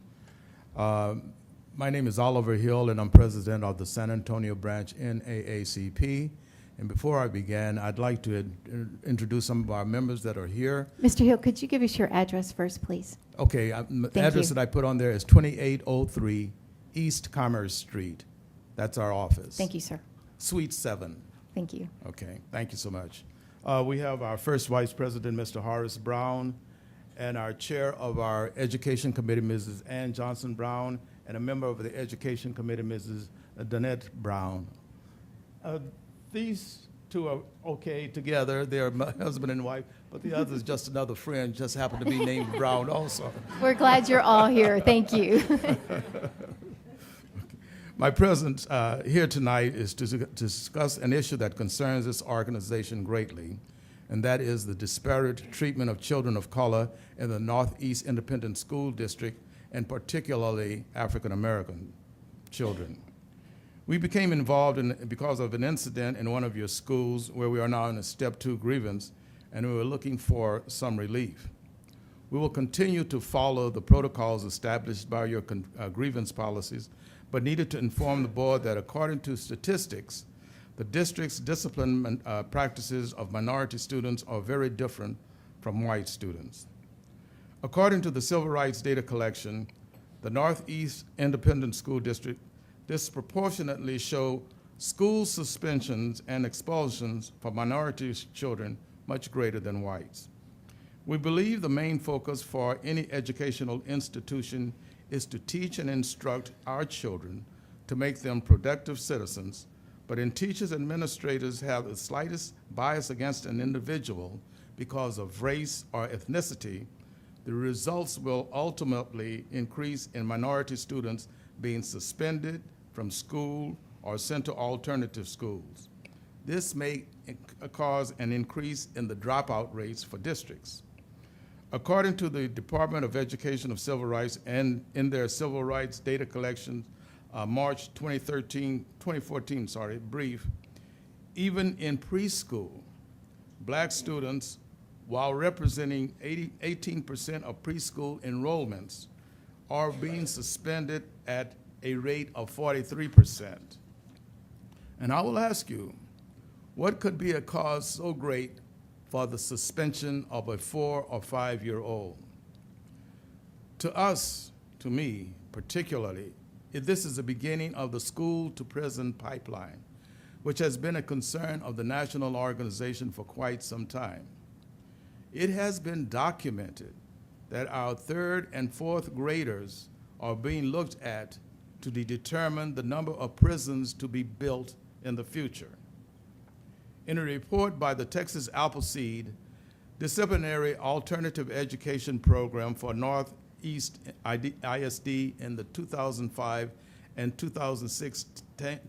My name is Oliver Hill, and I'm president of the San Antonio branch NAACP. And before I begin, I'd like to introduce some of our members that are here. Mr. Hill, could you give us your address first, please? Okay, the address that I put on there is 2803 East Commerce Street. That's our office. Thank you, sir. Suite 7. Thank you. Okay, thank you so much. We have our first vice president, Mr. Horace Brown, and our chair of our education committee, Mrs. Ann Johnson Brown, and a member of the education committee, Mrs. Donette Brown. These two are okay together. They're my husband and wife, but the other is just another friend, just happened to be named Brown also. We're glad you're all here. Thank you. My presence here tonight is to discuss an issue that concerns this organization greatly, and that is the disparate treatment of children of color in the Northeast Independent School District, and particularly African American children. We became involved because of an incident in one of your schools where we are now in a step 2 grievance, and we were looking for some relief. We will continue to follow the protocols established by your grievance policies, but needed to inform the board that according to statistics, the district's discipline practices of minority students are very different from white students. According to the Civil Rights Data Collection, the Northeast Independent School District disproportionately show school suspensions and expulsions for minority children much greater than whites. We believe the main focus for any educational institution is to teach and instruct our children to make them productive citizens, but when teachers and administrators have the slightest bias against an individual because of race or ethnicity, the results will ultimately increase in minority students being suspended from school or sent to alternative schools. This may cause an increase in the dropout rates for districts. According to the Department of Education of Civil Rights and in their Civil Rights Data Collection March 2014 brief, even in preschool, black students, while representing 18% of preschool enrollments, are being suspended at a rate of 43%. And I will ask you, what could be a cause so great for the suspension of a 4 or 5-year-old? To us, to me particularly, this is the beginning of the school to prison pipeline, which has been a concern of the national organization for quite some time. It has been documented that our 3rd and 4th graders are being looked at to determine the number of prisons to be built in the future. In a report by the Texas Appleseed Disciplinary Alternative Education Program for Northeast ISD in the 2005 and 2006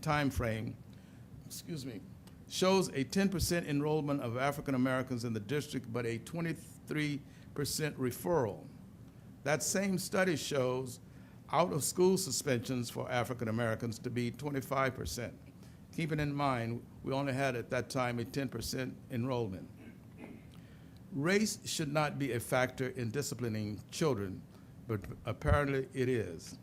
time frame, shows a 10% enrollment of African Americans in the district, but a 23% referral. That same study shows out-of-school suspensions for African Americans to be 25%. Keeping in mind, we only had at that time a 10% enrollment. Race should not be a factor in disciplining children, but apparently it is.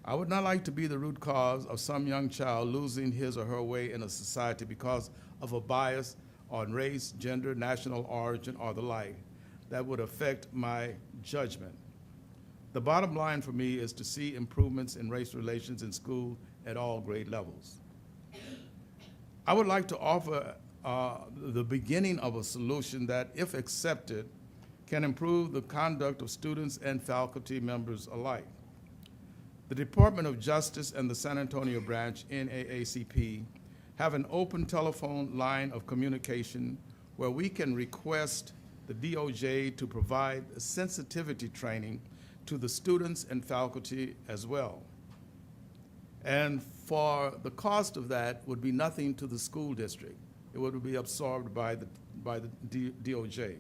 I would not like to be the root cause of some young child losing his or her way in a society because of a bias on race, gender, national origin, or the like that would affect my judgment. The bottom line for me is to see improvements in race relations in school at all grade levels. I would like to offer the beginning of a solution that, if accepted, can improve the conduct of students and faculty members alike. The Department of Justice and the San Antonio branch, NAACP, have an open telephone line of communication where we can request the DOJ to provide sensitivity training to the students and faculty as well. And for the cost of that would be nothing to the school district. It would be absorbed by the DOJ.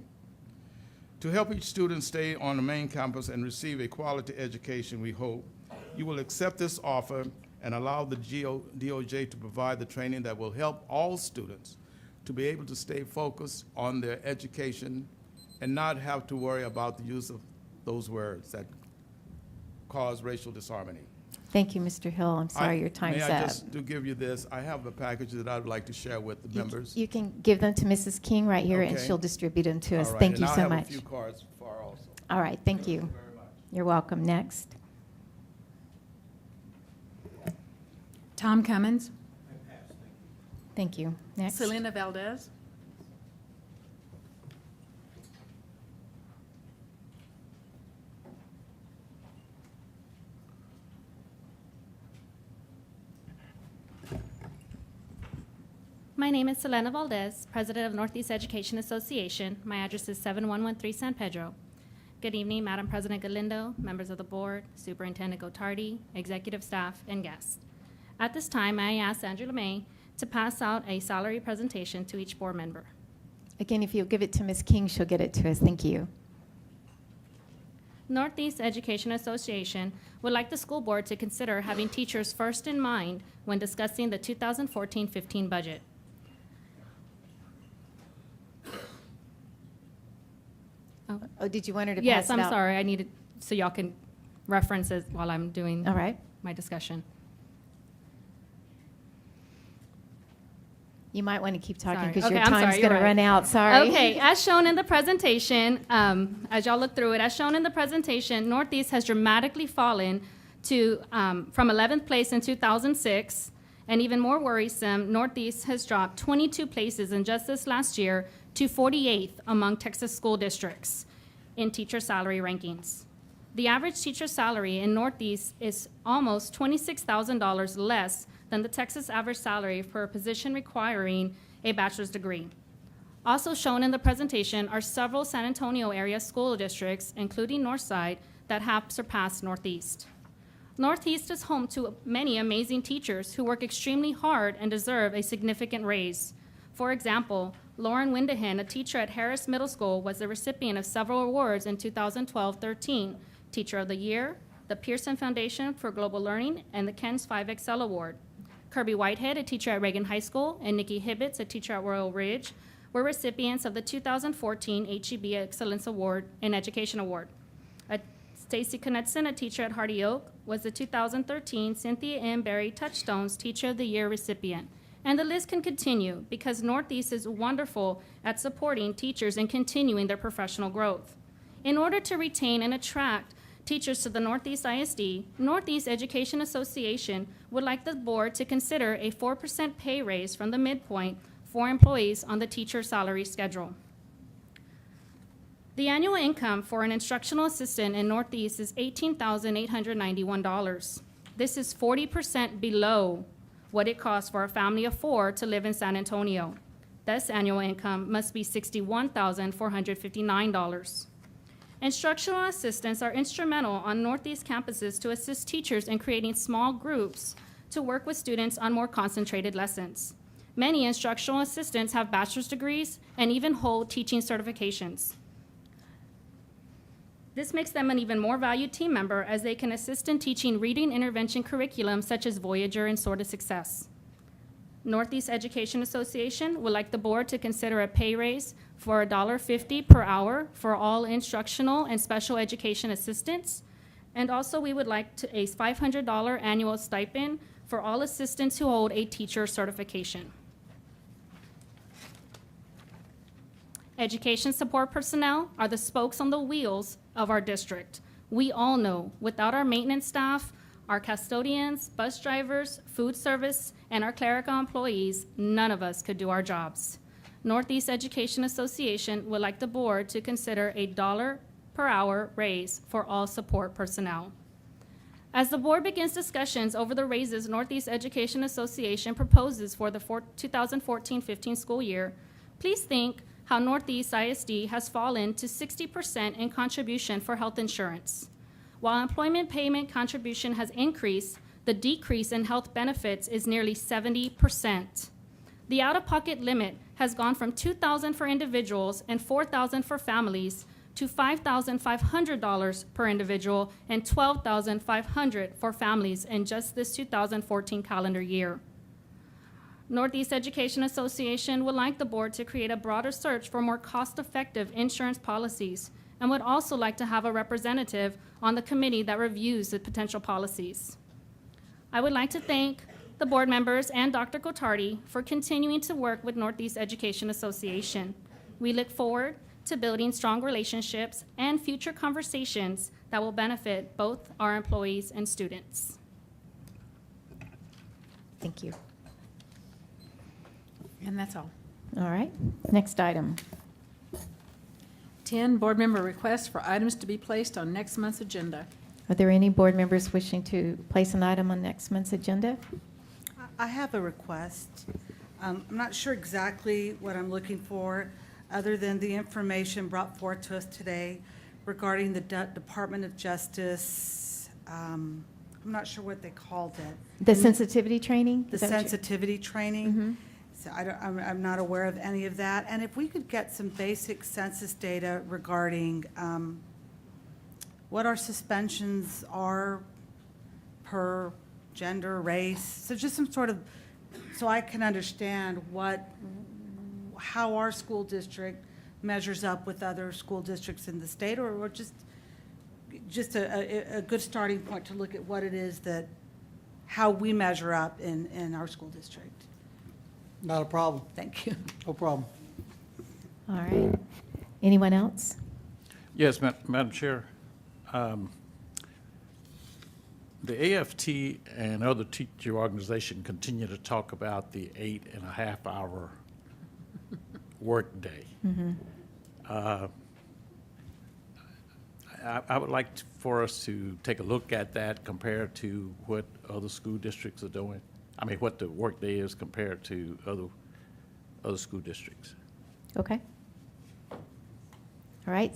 To help each student stay on the main campus and receive a quality education, we hope you will accept this offer and allow the DOJ to provide the training that will help all students to be able to stay focused on their education and not have to worry about the use of those words that cause racial disharmony. Thank you, Mr. Hill. I'm sorry your time's May I up. just do give you this? I have a package that I would like to share with the members. You can give them to Mrs. King right here, and Okay. she'll distribute them to us. All right, Thank and you I'll so have much. a few cards for her also. All right, thank you. very much. You're welcome. Next. Tom Cummins. Thank you. Next. Selena Valdez. My name is Selena Valdez, President of Northeast Education Association. My address is 7113 San Pedro. Good evening, Madam President Galindo, members of the board, Superintendent Gottardy, executive staff, and guests. At this time, I ask Andrew LeMay to pass out a salary presentation to each board member. Again, if you'll give it to Ms. King, she'll get it to us. Thank you. Northeast Education Association would like the school board to consider having teachers first in mind when discussing the 2014-15 budget. Oh, did you want her to pass Yes, it I'm out? sorry. I needed, so y'all can reference it while I'm doing All right. my discussion. You might want to keep talking Sorry. because Okay, your I'm time's sorry, going to you're run right. out. Sorry. Okay, as shown in the presentation, as y'all look through it, as shown in the presentation, Northeast has dramatically fallen to from 11th place in 2006, and even more worrisome, Northeast has dropped 22 places in just this last year to 48th among Texas school districts in teacher salary rankings. The average teacher salary in Northeast is almost $26,000 less than the Texas average salary for a position requiring a bachelor's degree. Also shown in the presentation are several San Antonio area school districts, including Northside, that have surpassed Northeast. Northeast is home to many amazing teachers who work extremely hard and deserve a significant raise. For example, Lauren Windahan, a teacher at Harris Middle School, was the recipient of several awards in 2012-13, Teacher of the Year, the Pearson Foundation for Global Learning, and the KENS 5 Excel Award. Kirby Whitehead, a teacher at Reagan High School, and Nikki Hibbets, a teacher at Royal Ridge, were recipients of the 2014 HEB Excellence Award and Education Award. Stacy Knudsen, a teacher at Hardy Oak, was the 2013 Cynthia M. Berry Touchstones Teacher of the Year recipient. And the list can continue because Northeast is wonderful at supporting teachers and continuing their professional growth. In order to retain and attract teachers to the Northeast ISD, Northeast Education Association would like the board to consider a 4% pay raise from the midpoint for employees on the teacher salary schedule. The annual income for an instructional assistant in Northeast is $18,891. This is 40% below what it costs for a family of 4 to live in San Antonio. This annual income must be $61,459. Instructional assistants are instrumental on Northeast campuses to assist teachers in creating small groups to work with students on more concentrated lessons. Many instructional assistants have bachelor's degrees and even hold teaching certifications. This makes them an even more valued team member as they can assist in teaching reading intervention curriculum such as Voyager and Sword of Success. Northeast Education Association would like the board to consider a pay raise for $1.50 per hour for all instructional and special education assistants. And also we would like a $500 annual stipend for all assistants who hold a teacher certification. Education support personnel are the spokes on the wheels of our district. We all know without our maintenance staff, our custodians, bus drivers, food service, and our clerical employees, none of us could do our jobs. Northeast Education Association would like the board to consider a $1 per hour raise for all support personnel. As the board begins discussions over the raises Northeast Education Association proposes for the 2014-15 school year, please think how Northeast ISD has fallen to 60% in contribution for health insurance. While employment payment contribution has increased, the decrease in health benefits is nearly 70%. The out-of-pocket limit has gone from $2,000 for individuals and $4,000 for families to $5,500 per individual and $12,500 for families in just this 2014 calendar year. Northeast Education Association would like the board to create a broader search for more cost-effective insurance policies and would also like to have a representative on the committee that reviews the potential policies. I would like to thank the board members and Dr. Gottardy for continuing to work with Northeast Education Association. We look forward to building strong relationships and future conversations that will benefit both our employees and students. Thank you. And that's all. All right, next item. 10, board member requests for items to be placed on next month's agenda. Are there any board members wishing to place an item on next month's agenda? I have a request. I'm not sure exactly what I'm looking for, other than the information brought forth to us today regarding the Department of Justice. I'm not sure what they called it. The sensitivity training? The Is that what you- sensitivity training. Mhm. So I'm not aware of any of that. And if we could get some basic census data regarding what our suspensions are per gender, race, so just some sort of, so I can understand how our school district measures up with other school districts in the state, or just a good starting point to look at what it is how we measure up in our school district. Not a problem. Thank you. No problem. All right. Anyone else? Yes, Madam Chair. The AFT and other teacher organization continue to talk about the 8.5-hour workday. Mhm. I would like for us to take a look at that compared to what other school districts are doing. I mean, what the workday is compared to other school districts. Okay. All right.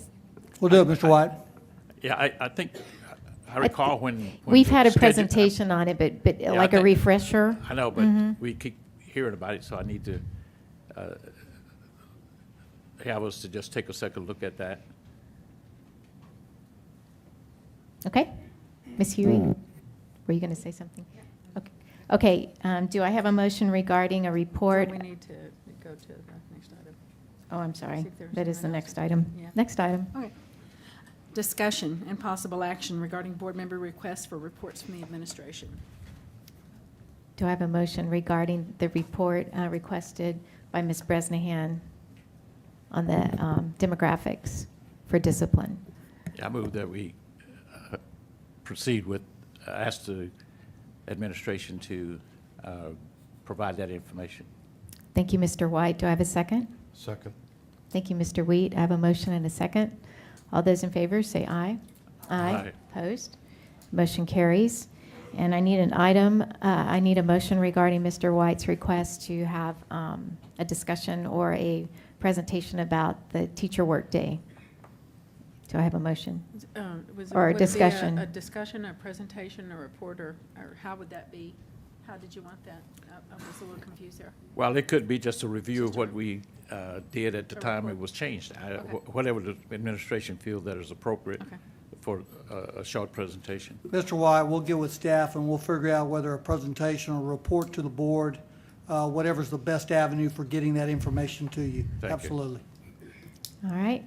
We'll do it, Mr. White. Yeah, I think, I recall when We've the had a schedule- presentation on it, but Yeah, like I a think- refresher. I know, but Mhm. we keep hearing about it, so I need to have us to just take a second look at that. Okay. Ms. Hughey, were you going to say something? Okay. Okay, do I have a motion regarding a report? We need to go to the next item. Oh, I'm sorry. See if there's That is the someone else. next item. Yeah. Next item. Okay. Discussion and possible action regarding board member requests for reports from the administration. Do I have a motion regarding the report requested by Ms. Bresnahan on the demographics for discipline? I move that we proceed with, ask the administration to provide that information. Thank you, Mr. White. Do I have a second? Second. Thank you, Mr. Wheat. I have a motion and a second. All those in favor, say aye. Aye. Opposed? Motion carries. And I need an item, I need a motion regarding Mr. White's request to have a discussion or a presentation about the teacher workday. Do I have a motion? Or a Would it be discussion? A discussion, a presentation, a report, or how would that be? How did you want that? I was a little confused there. Well, it could be just a review of what we did at the time it was changed. Whatever the administration feels that is appropriate for a short presentation. Mr. White, we'll get with staff and we'll figure out whether a presentation or report to the board, whatever's the best avenue for getting that information to you. Thank you. Absolutely. All right.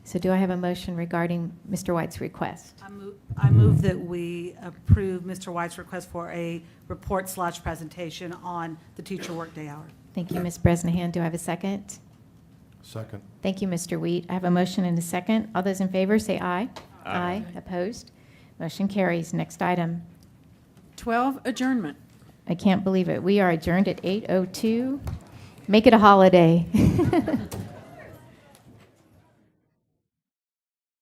So do I have a motion regarding Mr. White's request? I move that we approve Mr. White's request for a report/presentation on the teacher workday hour. Thank you, Ms. Bresnahan. Do I have a second? Second. Thank you, Mr. Wheat. I have a motion and a second. All those in favor, say aye. Aye. Opposed? Motion carries. Next item. 12, adjournment. I can't believe it. We are adjourned at 8:02. Make it a holiday.